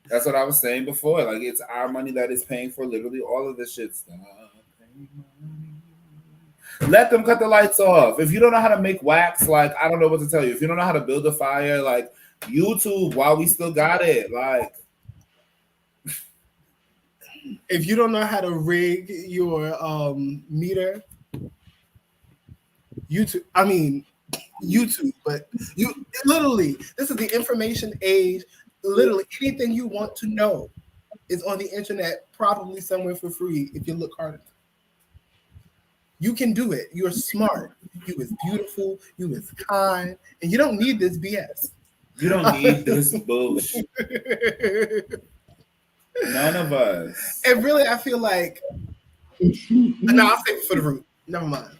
That's what I was saying before. Like, it's our money that is paying for literally all of this shit stuff. Let them cut the lights off. If you don't know how to make wax, like, I don't know what to tell you. If you don't know how to build a fire, like, YouTube while we still got it. Like, if you don't know how to rig your meter, YouTube, but you literally, this is the information age. Literally anything you want to know is on the internet, probably somewhere for free if you look hard enough. You can do it. You're smart. You is beautiful. You is kind, and you don't need this BS. You don't need this bullshit. None of us. And really, I feel like no, I'll save it for the root. Never mind.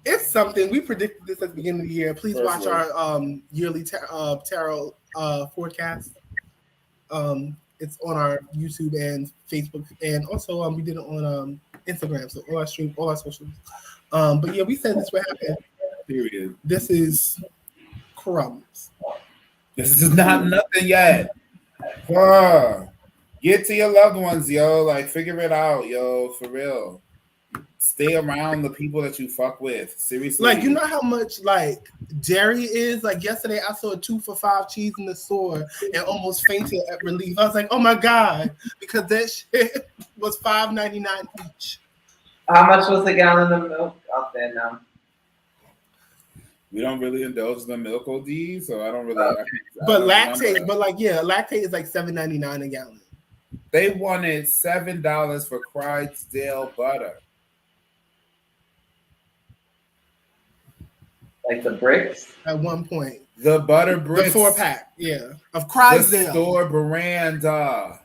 It's something we predicted this at the beginning of the year. Please watch our yearly tarot forecast. It's on our YouTube and Facebook, and also we did it on Instagram. So all our socials. But yeah, we said this would happen. Period. This is crumbs. This is not nothing yet. Get to your loved ones, yo. Like, figure it out, yo. For real. Stay around the people that you fuck with. Seriously. Like, you know how much like dairy is? Like, yesterday I saw a 2 for $5 cheese in the store and almost fainted at relief. I was like, oh my God, because that shit was $5.99 each. How much was the gallon of milk out there now? We don't really indulge the milk OD, so I don't really. But lactate, lactate is like $7.99 a gallon. They wanted $7 for Clydesdale butter. Like the bricks? At one point. The butter bricks. The 4-pack, yeah. Of Clydesdale. The store brand. How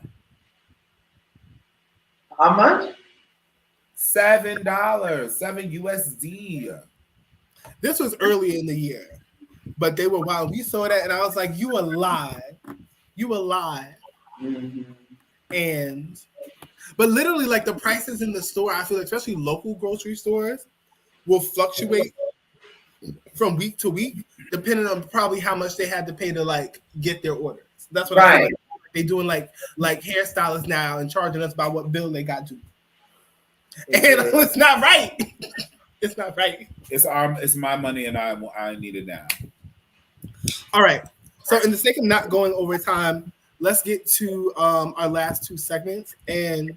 much? $7. 7 USD. This was early in the year. But they were wild. We saw that and I was like, you a lie. You a lie. Mm-hmm. But literally, like, the prices in the store, I feel like, especially local grocery stores, will fluctuate from week to week, depending on probably how much they had to pay to like get their orders. That's what I feel like they're doing, like hairstylists now and charging us by what bill they got to. And it's not right. It's not right. It's my money and I need it now. All right. So in the sake of not going over time, let's get to our last two segments. And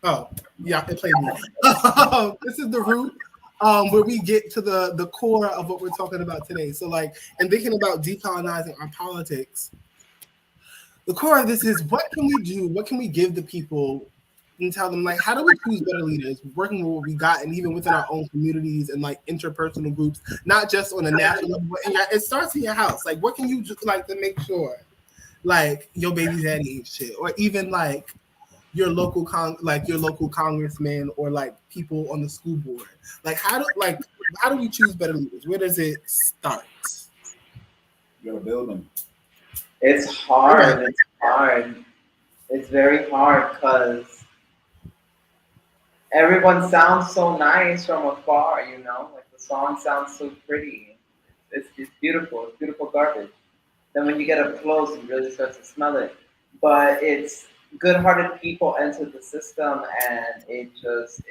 it played me. This is the root where we get to the core of what we're talking about today. So, like, and thinking about decolonizing our politics, the core of this is, what can we do? What can we give the people and tell them, like, how do we choose better leaders, working with what we got, and even within our own communities and like interpersonal groups, not just on a national level, but it starts in your house. Like, what can you do, like, to make sure, like, your baby daddy ain't shit, or even like your local congressman or like people on the school board. Like, how do we choose better leaders? Where does it start? You gotta build them. It's hard. It's hard. It's very hard because everyone sounds so nice from afar, you know? Like, the song sounds so pretty. It's beautiful. It's beautiful garbage. Then when you get up close, you really start to smell it. But it's good-hearted people enter the system, and it just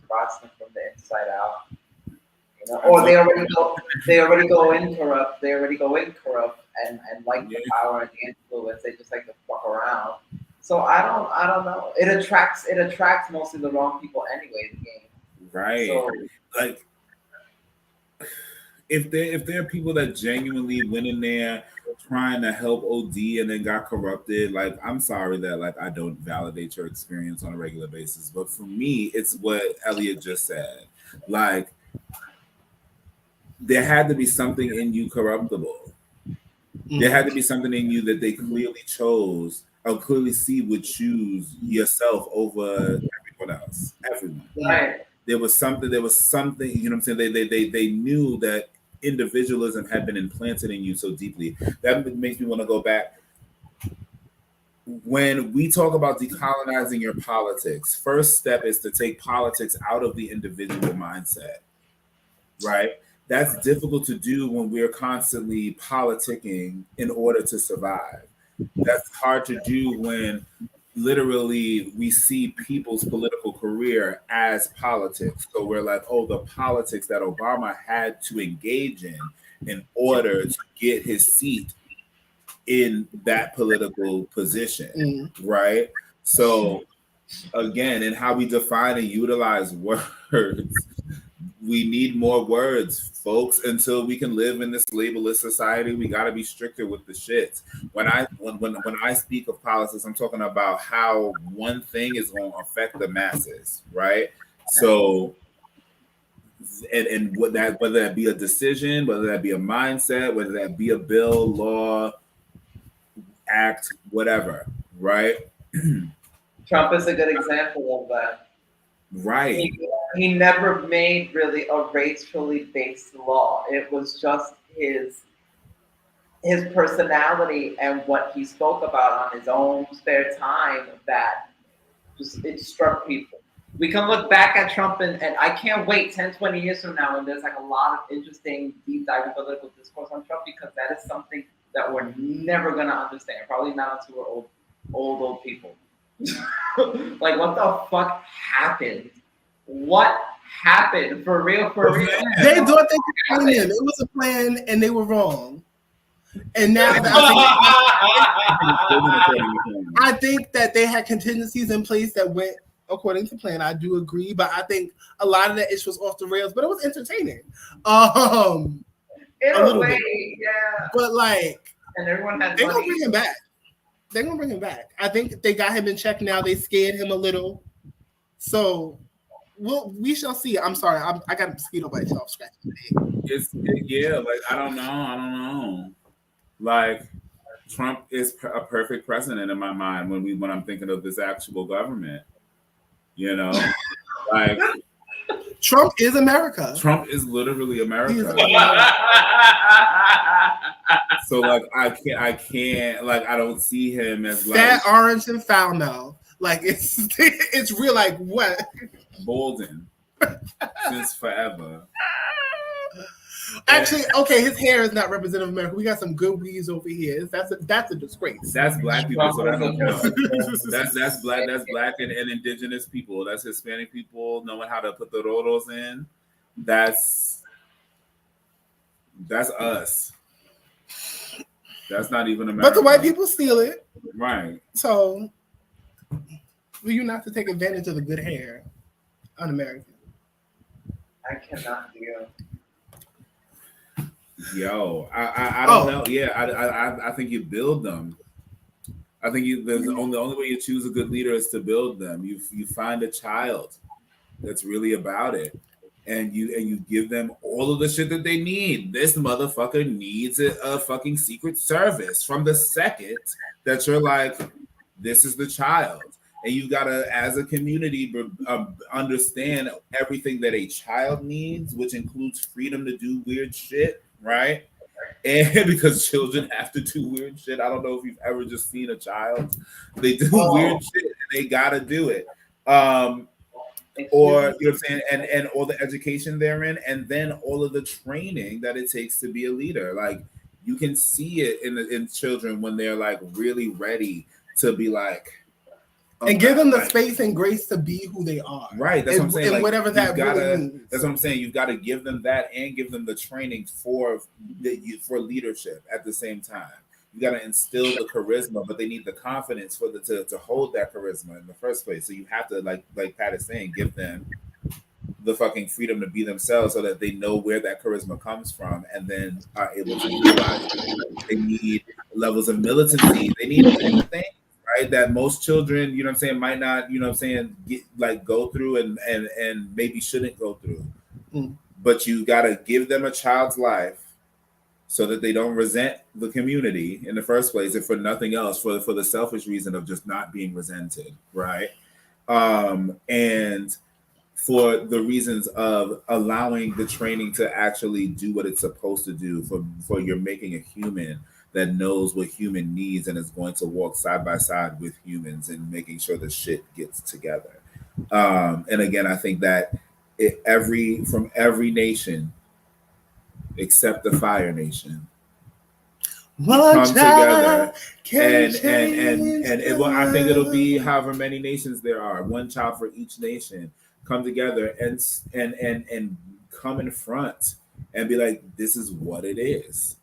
rots them from the inside out. You know, or they already go in corrupt. And like the power and the influence. They just like to fuck around. So I don't know. It attracts mostly the wrong people anyway. The game. Right. So, like, if there are people that genuinely went in there trying to help OD and then got corrupted, like I'm sorry that like I don't validate your experience on a regular basis, but for me, it's what Elliot just said. Like there had to be something in you corruptible. There had to be something in you that they clearly chose or clearly see would choose yourself over everyone else. Everyone. Right. There was something, you know what I'm saying? They knew that individualism had been implanted in you so deeply. That makes me want to go back. When we talk about decolonizing your politics, first step is to take politics out of the individual mindset, right? That's difficult to do when we're constantly politicking in order to survive. That's hard to do when literally we see people's political career as politics. So we're like, oh, the politics that Obama had to engage in order to get his seat in that political position, right? So again, in how we define and utilize words, we need more words, folks, until we can live in this labelless society. We got to be stricter with the shit. When I speak of politics, I'm talking about how one thing is going to affect the masses, right? So, and what that, whether that be a decision, whether that be a mindset, whether that be a bill, law, act, whatever, right? Trump is a good example of that. Right. He never made really a racially based law. It was just his personality and what he spoke about on his own spare time that just it struck people. We can look back at Trump and I can't wait 10, 20 years from now when there's like a lot of interesting deep dive political discourse on Trump, because that is something that we're never gonna understand. Probably not until we're old people. Like, what the fuck happened? What happened? For real? They thought they could plan him. It was a plan and they were wrong. And now I think that they had contingencies in place that went according to plan. I do agree, but I think a lot of that ish was off the rails, but it was entertaining. In a way, bit. yeah. But like, and everyone had they're gonna bring him back. They're gonna bring him back. I think they got him in check now. They scared him a little, so we shall see. I'm sorry, I got a mosquito bite, so I'm scratching. Yeah, like I don't know. Like Trump is a perfect president in my mind when I'm thinking of this actual government. You know, like Trump is America. Trump is literally America. So like I can't like I don't see him as like fat, orange, and foul mouth. Like it's real. Like what? Bolden since forever. Actually, okay, his hair is not representative of America. We got some good weeds over here. That's a disgrace. That's black people, so I don't know. That's black and indigenous people. That's Hispanic people knowing how to put the roros in. That's us. That's not even America. But the white people steal it. Right. So for you not to take advantage of the good hair, un-American. I cannot deal. Yo, I don't know. Yeah, I think you build them. I think the only way you choose a good leader is to build them. You find a child that's really about it, and you give them all of the shit that they need. This motherfucker needs a fucking Secret Service from the second that you're like, this is the child. And you've got to, as a community, understand everything that a child needs, which includes freedom to do weird shit, right? And because children have to do weird shit. I don't know if you've ever just seen a child. They do weird shit and they got to do it. Or, you know what I'm saying? And all the education they're in, and then all of the training that it takes to be a leader. Like, you can see it in children when they're like really ready to be like, and give them the space and grace to be who they are. Right. That's what I'm saying. And like, whatever that really means. That's what I'm saying. You've got to give them that and give them the training for leadership at the same time. You got to instill the charisma, but they need the confidence to hold that charisma in the first place. So you have to, like Pat is saying, give them the fucking freedom to be themselves so that they know where that charisma comes from and then are able to utilize it. They need levels of militancy. They need many things, right? That most children, you know what I'm saying, might not, you know what I'm saying, get like go through and maybe shouldn't go through. But you gotta give them a child's life so that they don't resent the community in the first place, if for nothing else, for the selfish reason of just not being resented, right? And for the reasons of allowing the training to actually do what it's supposed to do, for you're making a human that knows what human needs and is going to walk side by side with humans and making sure the shit gets together. And again, I think that from every nation except the Fire Nation come together and it will, I think it'll be however many nations there are, one child for each nation, come together and come in front and be like, this is what it is,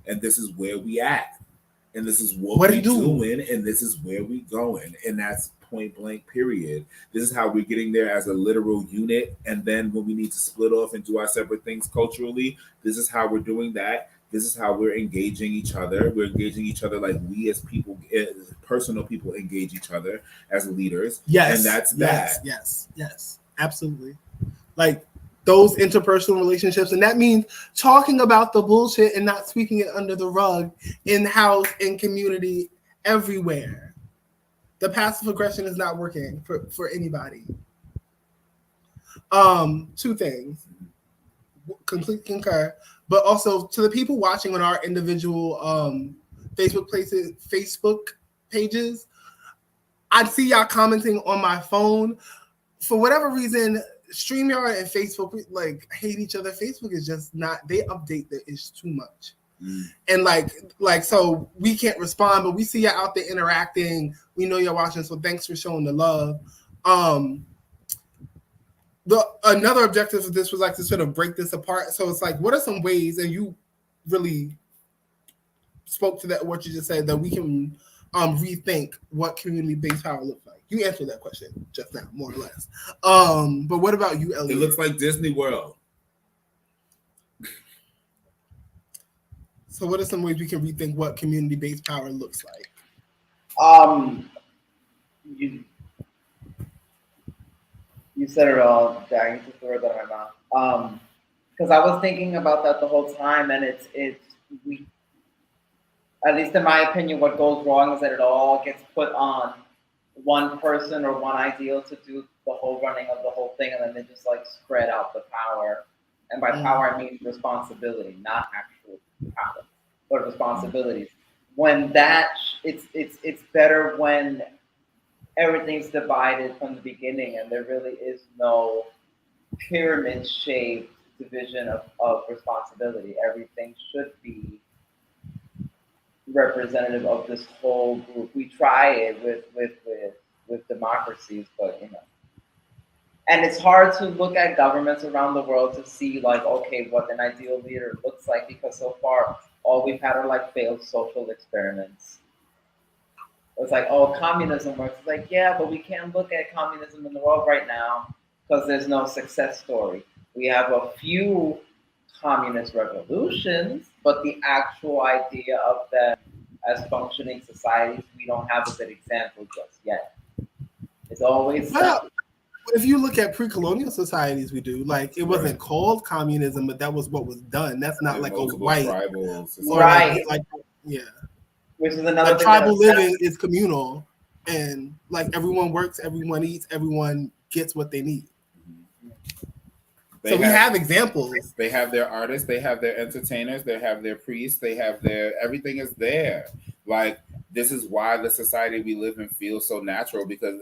and this is where we at, and this is what we're doing, and this is where we going, and that's point blank period. This is how we're getting there as a literal unit, and then when we need to split off and do our separate things culturally, this is how we're doing that. This is how we're engaging each other. We're engaging each other like we as people, personal people, engage each other as leaders. Yes, and that's yes, that. Yes, absolutely. Like those interpersonal relationships, and that means talking about the bullshit and not sweeping it under the rug, in house, in community, everywhere. The passive aggression is not working for anybody. Two things. Complete concur, but also to the people watching on our individual Facebook pages, I see y'all commenting on my phone. For whatever reason, StreamYard and Facebook like hate each other. Facebook is just not, they update that it's too much. And like so we can't respond, but we see you out there interacting. We know you're watching, so thanks for showing the love. Another objective of this was like to sort of break this apart. So it's like, what are some ways, and you really spoke to that, what you just said, that we can rethink what community-based power looks like? You answered that question just now, more or less. But what about you, Elliot? It looks like Disney World. So what are some ways we can rethink what community-based power looks like? You said it all, Jack. You took the words out of my mouth. Because I was thinking about that the whole time, and we, at least in my opinion, what goes wrong is that it all gets put on one person or one ideal to do the whole running of the whole thing, and then they just like spread out the power. And by power, I mean responsibility, not actual power, but responsibilities. When it's better when everything's divided from the beginning and there really is no pyramid-shaped division of responsibility. Everything should be representative of this whole group. We try it with democracies, but and it's hard to look at governments around the world to see like, okay, what an ideal leader looks like, because so far all we've had are like failed social experiments. It's like, oh, communism works. It's like, yeah, but we can't look at communism in the world right now because there's no success story. We have a few communist revolutions, but the actual idea of them as functioning societies, we don't have a good example just yet. It's always... Well, if you look at pre-colonial societies, we do. Like, it wasn't called communism, but that was what was done. That's not like a white... Right. Like, yeah. Which is another thing. Tribal living is communal, and like everyone works, everyone eats, everyone gets what they need. So we have examples. They have their artists, they have their entertainers, they have their priests, they have their everything is there. Like, this is why the society we live in feels so natural, because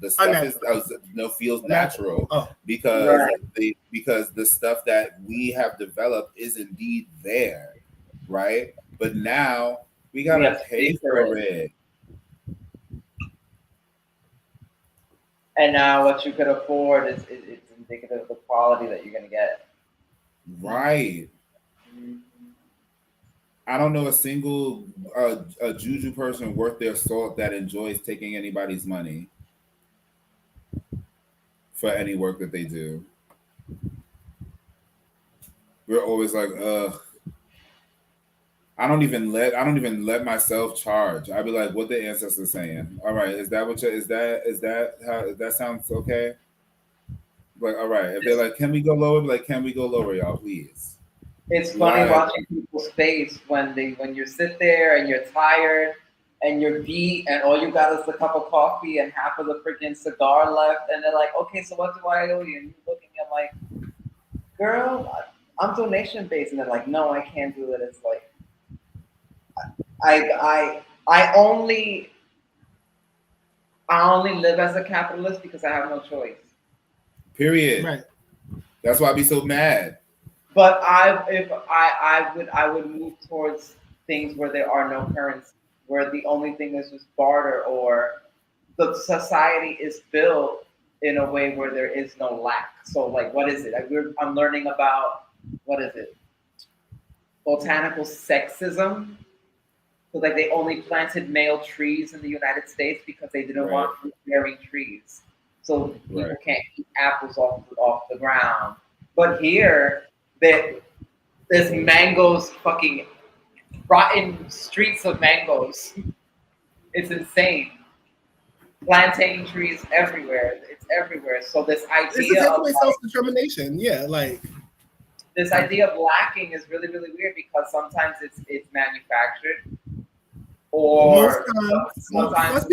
the stuff feels natural. Because the stuff that we have developed is indeed there, right? But now we gotta pay for it. And now what you could afford is it's indicative of the quality that you're gonna get. Right. I don't know a single a juju person worth their salt that enjoys taking anybody's money for any work that they do. we're always like, ugh. I don't even let myself charge. I'd be like, what the ancestors saying? All right, is that what is that how that sounds okay? Like, all right, if they're like, can we go lower? Be like, can we go lower, y'all, please? It's funny watching people's face when you sit there and you're tired and you're beat and all you got is a cup of coffee and half of the freaking cigar left, and they're like, okay, so what do I owe you? And you're looking at like, girl, I'm donation based, and they're like, no, I can't do it. It's like, I only live as a capitalist because I have no choice. Period. Right. That's why I be so mad. But I would move towards things where there are no currency, where the only thing is just barter, or the society is built in a way where there is no lack. So like, what is it? I'm learning about, what is it? Botanical sexism. So like they only planted male trees in the United States because they didn't want fruit-bearing trees. So people can't eat apples off the ground. But here, there's mangoes, fucking rotten streets of mangoes. It's insane. Plantain trees everywhere. It's everywhere. So this idea of self-determination, yeah, like this idea of lacking is really, really weird because sometimes it's manufactured, or sometimes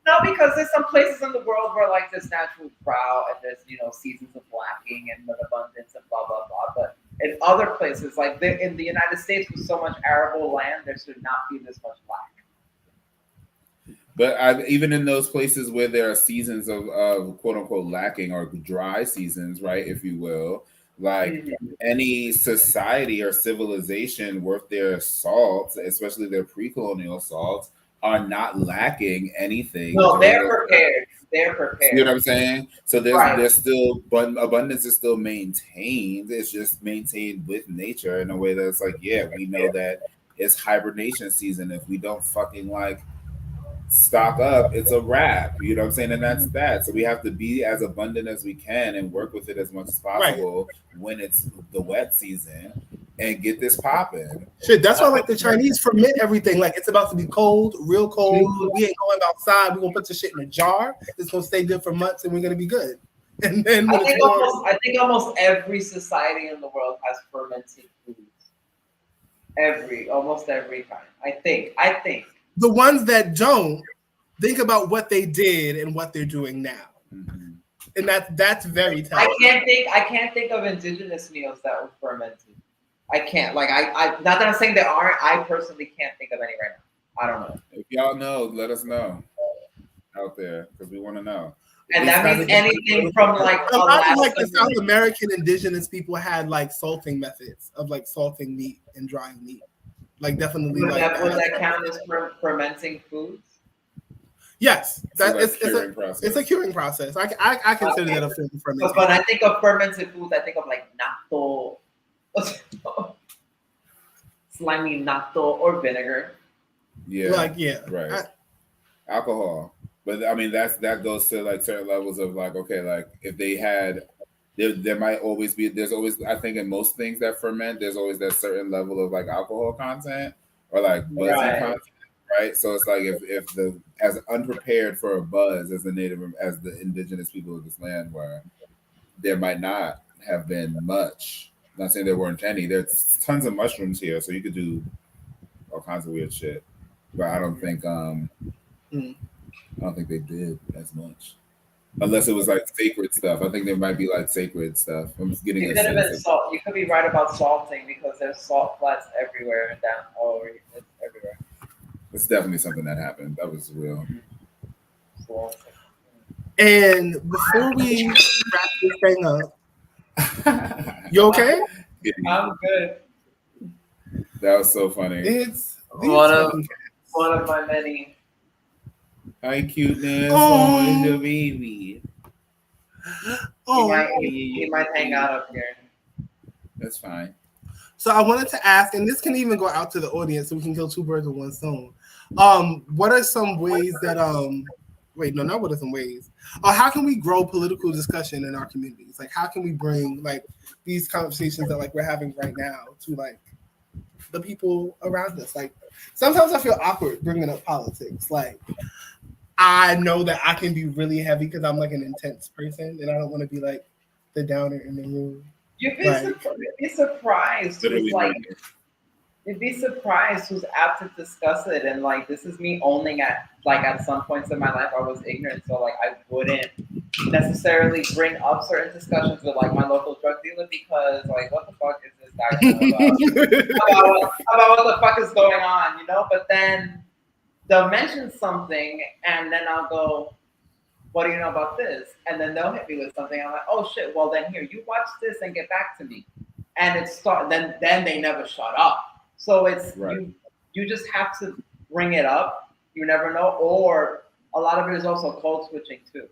no, because there's some places in the world where like there's natural drought and there's seasons of lacking and abundance and blah blah blah. But in other places, like in the United States, with so much arable land, there should not be this much lack. But even in those places where there are seasons of quote unquote lacking or dry seasons, right, if you will, like any society or civilization worth their salt, especially their pre-colonial salts, are not lacking anything. No, they're prepared. They're prepared. You know what I'm saying? So there's still, but abundance is still maintained. It's just maintained with nature in a way that's like, yeah, we know that it's hibernation season. If we don't fucking like stock up, it's a wrap. You know what I'm saying? And that's that. So we have to be as abundant as we can and work with it as much as possible when it's the wet season and get this popping. Shit, that's why like the Chinese ferment everything. Like it's about to be cold, real cold. We ain't going outside. We're gonna put the shit in a jar. It's gonna stay good for months and we're gonna be good. And then I think almost every society in the world has fermented foods. Almost every kind. I think. The ones that don't, think about what they did and what they're doing now. And that's very tough. I can't think of indigenous meals that were fermented. I can't. Like I not that I'm saying there aren't. I personally can't think of any right now. I don't know. If y'all know, let us know out there because we want to know. And that means anything from like a lot of like the South American indigenous people had like salting methods of like salting meat and drying meat. Like definitely. Would that count as fermenting foods? Yes, it's a curing process. I consider that a form of fermentation. But when I think of fermented foods, I think of like natto, slimy natto, or vinegar. Yeah, right. Alcohol, but I mean that goes to like certain levels of like, okay, like if they had, there might always be. There's always, I think, in most things that ferment, there's always that certain level of like alcohol content or like buzzy content. Right, so it's like if the as unprepared for a buzz as the indigenous people of this land were, there might not have been much. I'm not saying there weren't any. There's tons of mushrooms here, so you could do all kinds of weird shit. But I don't think they did as much, unless it was like sacred stuff. I think there might be like sacred stuff. I'm just getting. It could have been salt. You could be right about salting because there's salt flats everywhere and down it's everywhere. It's definitely something that happened. That was real. And before we wrap this thing up, you okay? I'm good. That was so funny. It's one of my many. Hi, cuteness. Oh, the baby. He might hang out up here. That's fine. So I wanted to ask, and this can even go out to the audience, so we can kill two birds with one stone. What are some ways that wait, no, not what are some ways? How can we grow political discussion in our communities? Like, how can we bring like these conversations that like we're having right now to like the people around us? Like, sometimes I feel awkward bringing up politics. Like, I know that I can be really heavy because I'm like an intense person, and I don't want to be like the downer in the room. You'd be surprised. Who's like, you'd be surprised who's apt to discuss it. And like, this is me owning at some points in my life I was ignorant, so like I wouldn't necessarily bring up certain discussions with like my local drug dealer because like, what the fuck is this guy talking about what the fuck is going on, you know? But then they'll mention something, and then I'll go, what do you know about this? And then they'll hit me with something. I'm like, oh shit, well then here, you watch this and get back to me. And then they never shut up. So it's you just have to bring it up. You never know. Or a lot of it is also code switching too.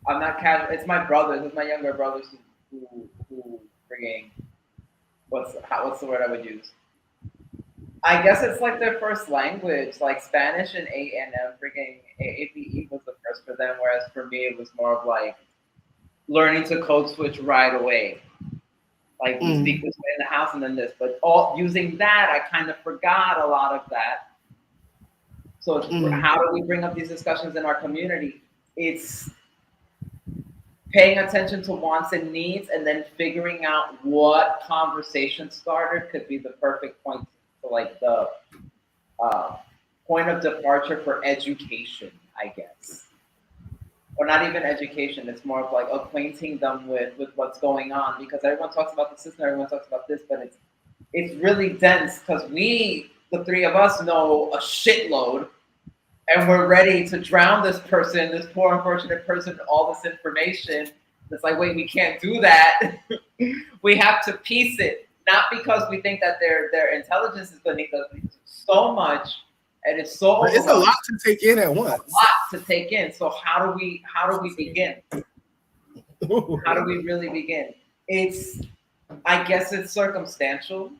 I'm not casual. It's my brothers, it's my younger brothers who bringing what's the word I would use? I guess it's like their first language, like Spanish and freaking APE was the first for them, whereas for me it was more of like learning to code switch right away. Like we speak this way in the house and then this, but using that, I kind of forgot a lot of that. So how do we bring up these discussions in our community? It's paying attention to wants and needs, and then figuring out what conversation starter could be the perfect point to like the point of departure for education, I guess. Or not even education, it's more of like acquainting them with what's going on, because everyone talks about the system, everyone talks about this, but it's really dense because the three of us know a shitload, and we're ready to drown this person, this poor unfortunate person, all this information. It's like, wait, we can't do that. We have to piece it, not because we think that their intelligence is beneath us, because it's so much. And it's so it's a lot to take in at once. A lot to take in. So how do we begin? How do we really begin? I guess it's circumstantial.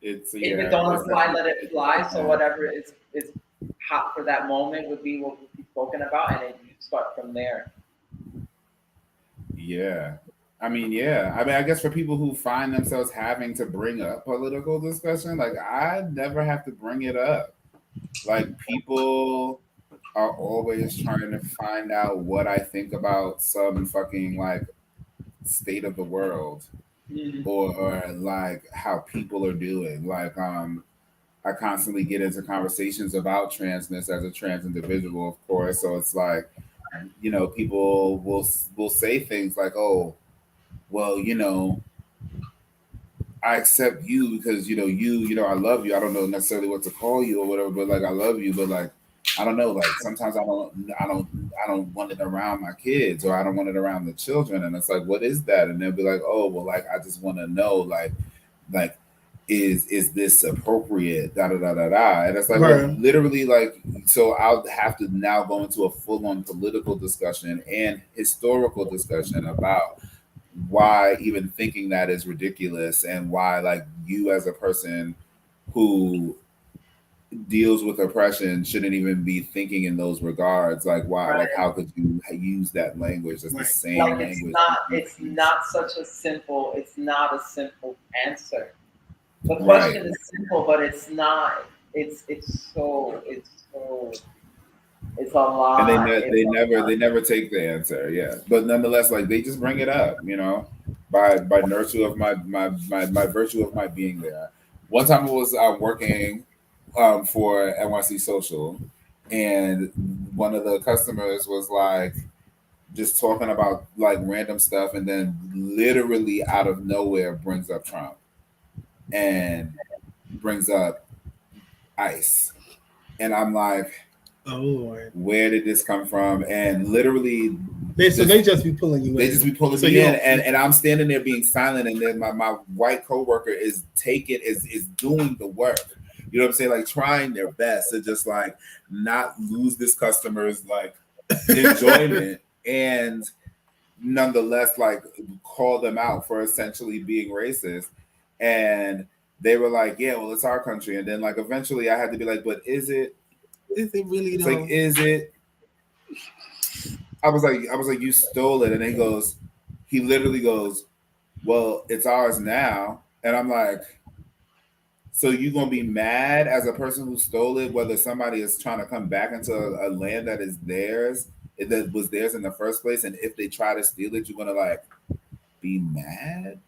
If it don't fly, let it fly. So whatever is hot for that moment would be what we've spoken about, and then you start from there. Yeah. I mean, I guess for people who find themselves having to bring up political discussion, like I never have to bring it up. Like people are always trying to find out what I think about some fucking like state of the world, or like how people are doing. Like I constantly get into conversations about transness as a trans individual, of course. So it's like, you know, people will say things like, "Oh, well, you know, I accept you because you know I love you. I don't know necessarily what to call you or whatever, but like I love you. But like I don't know. Like sometimes I don't want it around my kids, or I don't want it around the children. And it's like, what is that? And they'll be like, oh, well, like I just want to know, like is this appropriate? Da da da da da. And it's like, well, literally, like, so I'll have to now go into a full-on political discussion and historical discussion about why even thinking that is ridiculous, and why like you as a person who deals with oppression shouldn't even be thinking in those regards. Like why, like how could you use that language as the same like language? It's not a simple answer. The question is simple, but it's not. It's a lot. And they never take the answer. Yeah, but nonetheless, like they just bring it up, you know, by virtue of my virtue of my being there. One time I was working for NYC Social, and one of the customers was like just talking about like random stuff, and then literally out of nowhere brings up Trump and brings up ICE, and I'm like, oh Lord, where did this come from? And literally they just be pulling you in. They just be pulling me in, and I'm standing there being silent, and then my white coworker is doing the work. You know what I'm saying? Like trying their best to just like not lose this customer's like enjoyment, and nonetheless like call them out for essentially being racist. And they were like, yeah, well, it's our country. And then like eventually I had to be like, but is it really though? Like, is it? I was like, you stole it. And he literally goes, well, it's ours now. And I'm like, so you gonna be mad as a person who stole it, whether somebody is trying to come back into a land that is theirs, that was theirs in the first place, and if they try to steal it, you're gonna like be mad?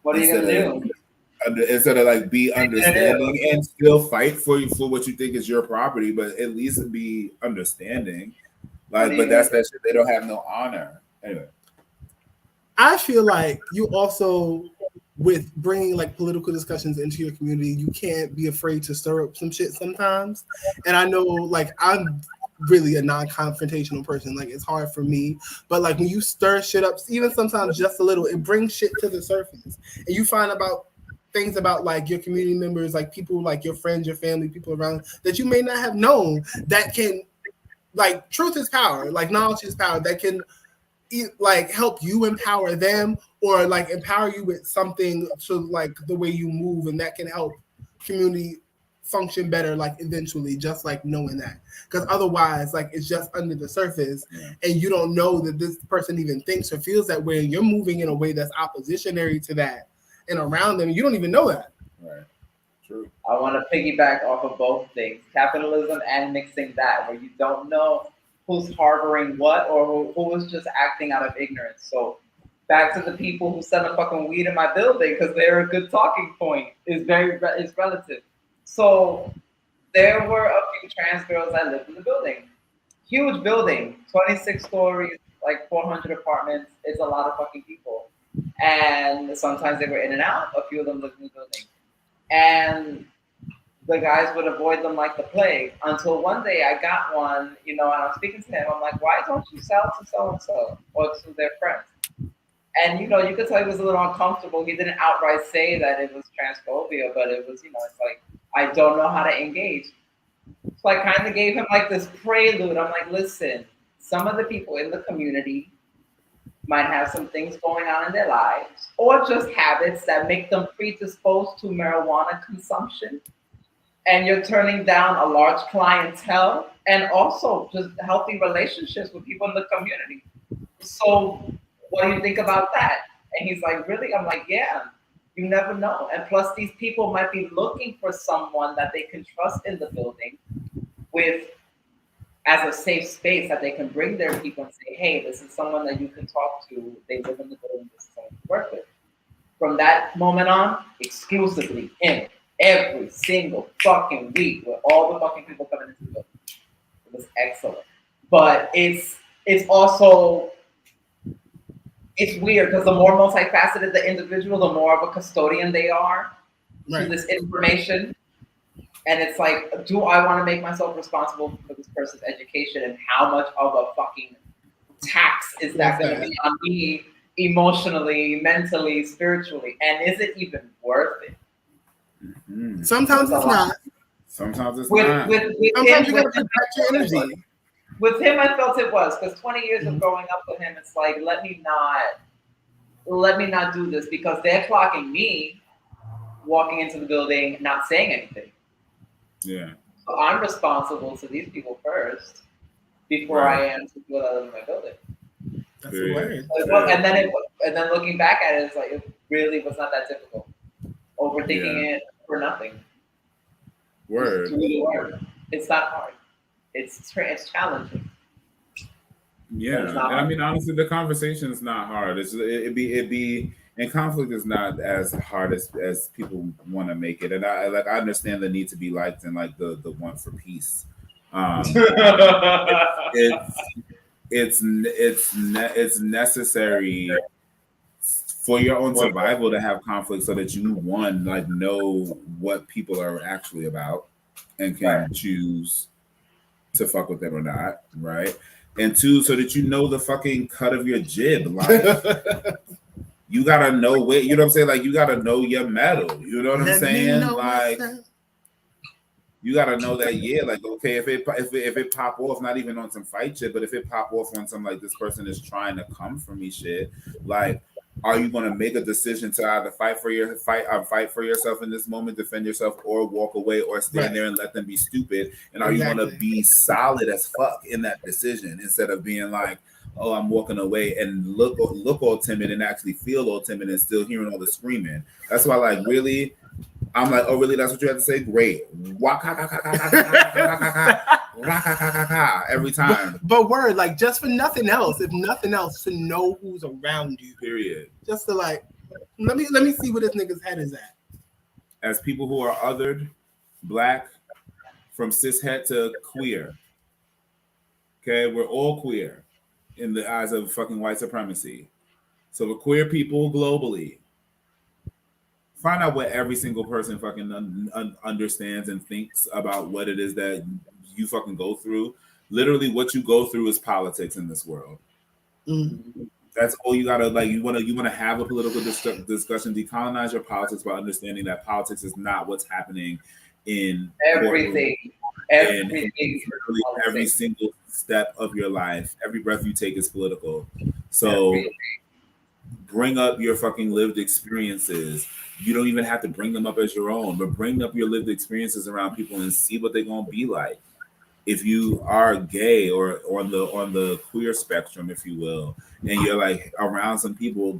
What are you gonna do? Instead of like be What are you gonna understanding do? and still fight for what you think is your property, but at least be understanding. Like, but that's that shit. They don't have no honor. Anyway, I feel like you also, with bringing like political discussions into your community, you can't be afraid to stir up some shit sometimes. And I know, like, I'm really a non-confrontational person. Like, it's hard for me. But like when you stir shit up, even sometimes just a little, it brings shit to the surface, and you find about things about like your community members, like people like your friends, your family, people around that you may not have known that can, like, truth is power, like knowledge is power, that can like help you empower them or like empower you with something to like the way you move, and that can help community function better, like eventually, just like knowing that. Because otherwise, like, it's just under the surface, and you don't know that this person even thinks or feels that way, and you're moving in a way that's oppositionary to that and around them, you don't even know that. Right. True. I want to piggyback off of both things, capitalism and mixing that, where you don't know who's harboring what or who is just acting out of ignorance. So back to the people who sell the fucking weed in my building because they're a good talking point is relative. So there were a few trans girls that lived in the building. Huge building, 26 stories, like 400 apartments. It's a lot of fucking people. And sometimes they were in and out. A few of them lived in the building. And the guys would avoid them like the plague until one day I got one, and I'm speaking to him. I'm like, why don't you sell to so-and-so or to their friends? And, you could tell he was a little uncomfortable. He didn't outright say that it was transphobia, but it was, it's like, I don't know how to engage. So I kind of gave him like this prelude. I'm like, listen, some of the people in the community might have some things going on in their lives or just habits that make them predisposed to marijuana consumption. And you're turning down a large clientele and also just healthy relationships with people in the community. So what do you think about that? And he's like, really? I'm like, yeah, you never know. And plus these people might be looking for someone that they can trust in the building with as a safe space that they can bring their people and say, hey, this is someone that you can talk to. They live in the building, this is someone to work with. From that moment on, exclusively him. Every single fucking week with all the fucking people coming into the building. It was excellent. But it's also, it's weird because the more multifaceted the individual, the more of a custodian they are to this information. And it's like, do I want to make myself responsible for this person's education, and how much of a fucking tax is that going to be on me emotionally, mentally, spiritually? And is it even worth it? Mm-hmm. Sometimes it's not. Sometimes it's not. Sometimes you gotta protect your energy. With him, I felt it was, because 20 years of growing up with him, it's like, let me not do this, because they're clocking me walking into the building, not saying anything. Yeah. So I'm responsible to these people first before I am to people that live in my building. That's a word. And then looking back at it, it's like, it really was not that difficult. Overthinking it for nothing. Word. It's not hard. It's challenging. Yeah, and I mean, honestly, the conversation is not hard. It'd be, and conflict is not as hard as people want to make it. And I understand the need to be liked and like the want for peace. It's necessary for your own survival to have conflict so that you know what people are actually about and can choose to fuck with them or not, right? And two, so that you know the fucking cut of your jib. Like, you gotta know where, you know what I'm saying? Like, you gotta know your metal. You know what I'm saying? Like, you gotta know that, like, okay, if it pop off, not even on some fight shit, but if it pop off on some like this person is trying to come for me shit, like, Are you going to make a decision to either fight for yourself in this moment, defend yourself, or walk away, or stand there and let them be stupid? And are you going to be solid as fuck in that decision instead of being like, oh, I'm walking away and look all timid and actually feel all timid and still hearing all the screaming? That's why, like, really, I'm like, oh, really? That's what you have to say? Great. Every time. But word, like, just for nothing else, if nothing else, to know who's around you. Period. Just to like, let me see where this nigga's head is at. As people who are othered, black, from cishet to queer. Okay, we're all queer in the eyes of fucking white supremacy. So the queer people globally, find out what every single person fucking understands and thinks about what it is that you fucking go through. Literally, what you go through is politics in this world. Mm-hmm. That's all you gotta like. You wanna have a political discussion. Decolonize your politics by understanding that politics is not what's happening in everything. Every single step of your life, every breath you take is political. So bring up your fucking lived experiences. You don't even have to bring them up as your own, but bring up your lived experiences around people and see what they're gonna be like. If you are gay or on the queer spectrum, if you will, and you're like around some people,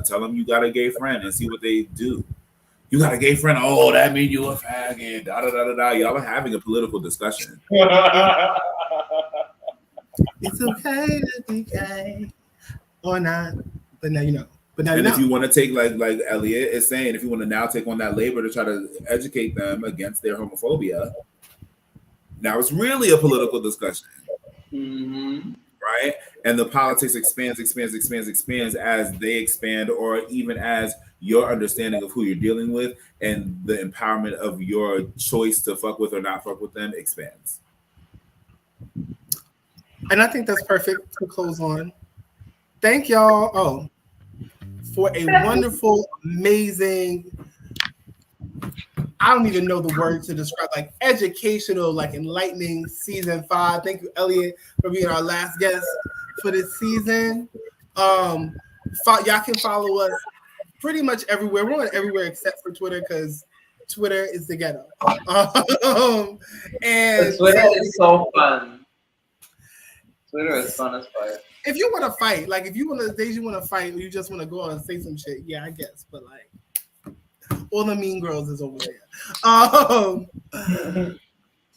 tell them you got a gay friend and see what they do. You got a gay friend? Oh, that means you a faggot. Da da da da da. Y'all are having a political discussion. It's okay to be gay or not, but now you know. But now if you want to take like Elliot is saying, if you want to now take on that labor to try to educate them against their homophobia, now it's really a political discussion, right? And the politics expands as they expand, or even as your understanding of who you're dealing with and the empowerment of your choice to fuck with or not fuck with them expands. And I think that's perfect to close on. Thank y'all for a wonderful, amazing, I don't even know the word to describe, like educational, like enlightening season 5. Thank you, Elliot, for being our last guest for this season. Y'all can follow us pretty much everywhere. We're on everywhere except for Twitter because Twitter is the ghetto. And Twitter is so fun. Twitter is fun as fuck. If you want to fight, like if you want to, days you want to fight, or you just want to go out and say some shit, yeah, I guess. But like, all the mean girls is over there.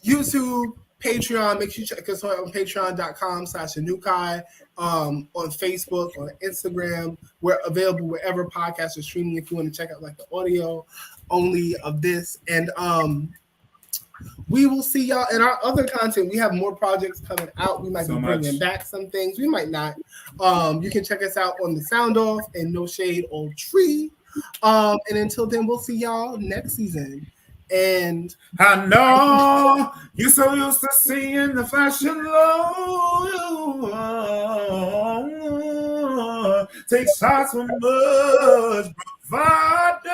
YouTube, Patreon. Make sure you check us out on patreon.com/aNvKai. On Facebook, on Instagram. We're available wherever podcasts are streaming. If you want to check out like the audio only of this, and we will see y'all in our other content. We have more projects coming out. We might be bringing back some things. We might not. You can check us out on the Sound Off and No Shade Old Tree. And until then, we'll see y'all next season. And I know you're so used to seeing the fashion low. Take shots from much bravado.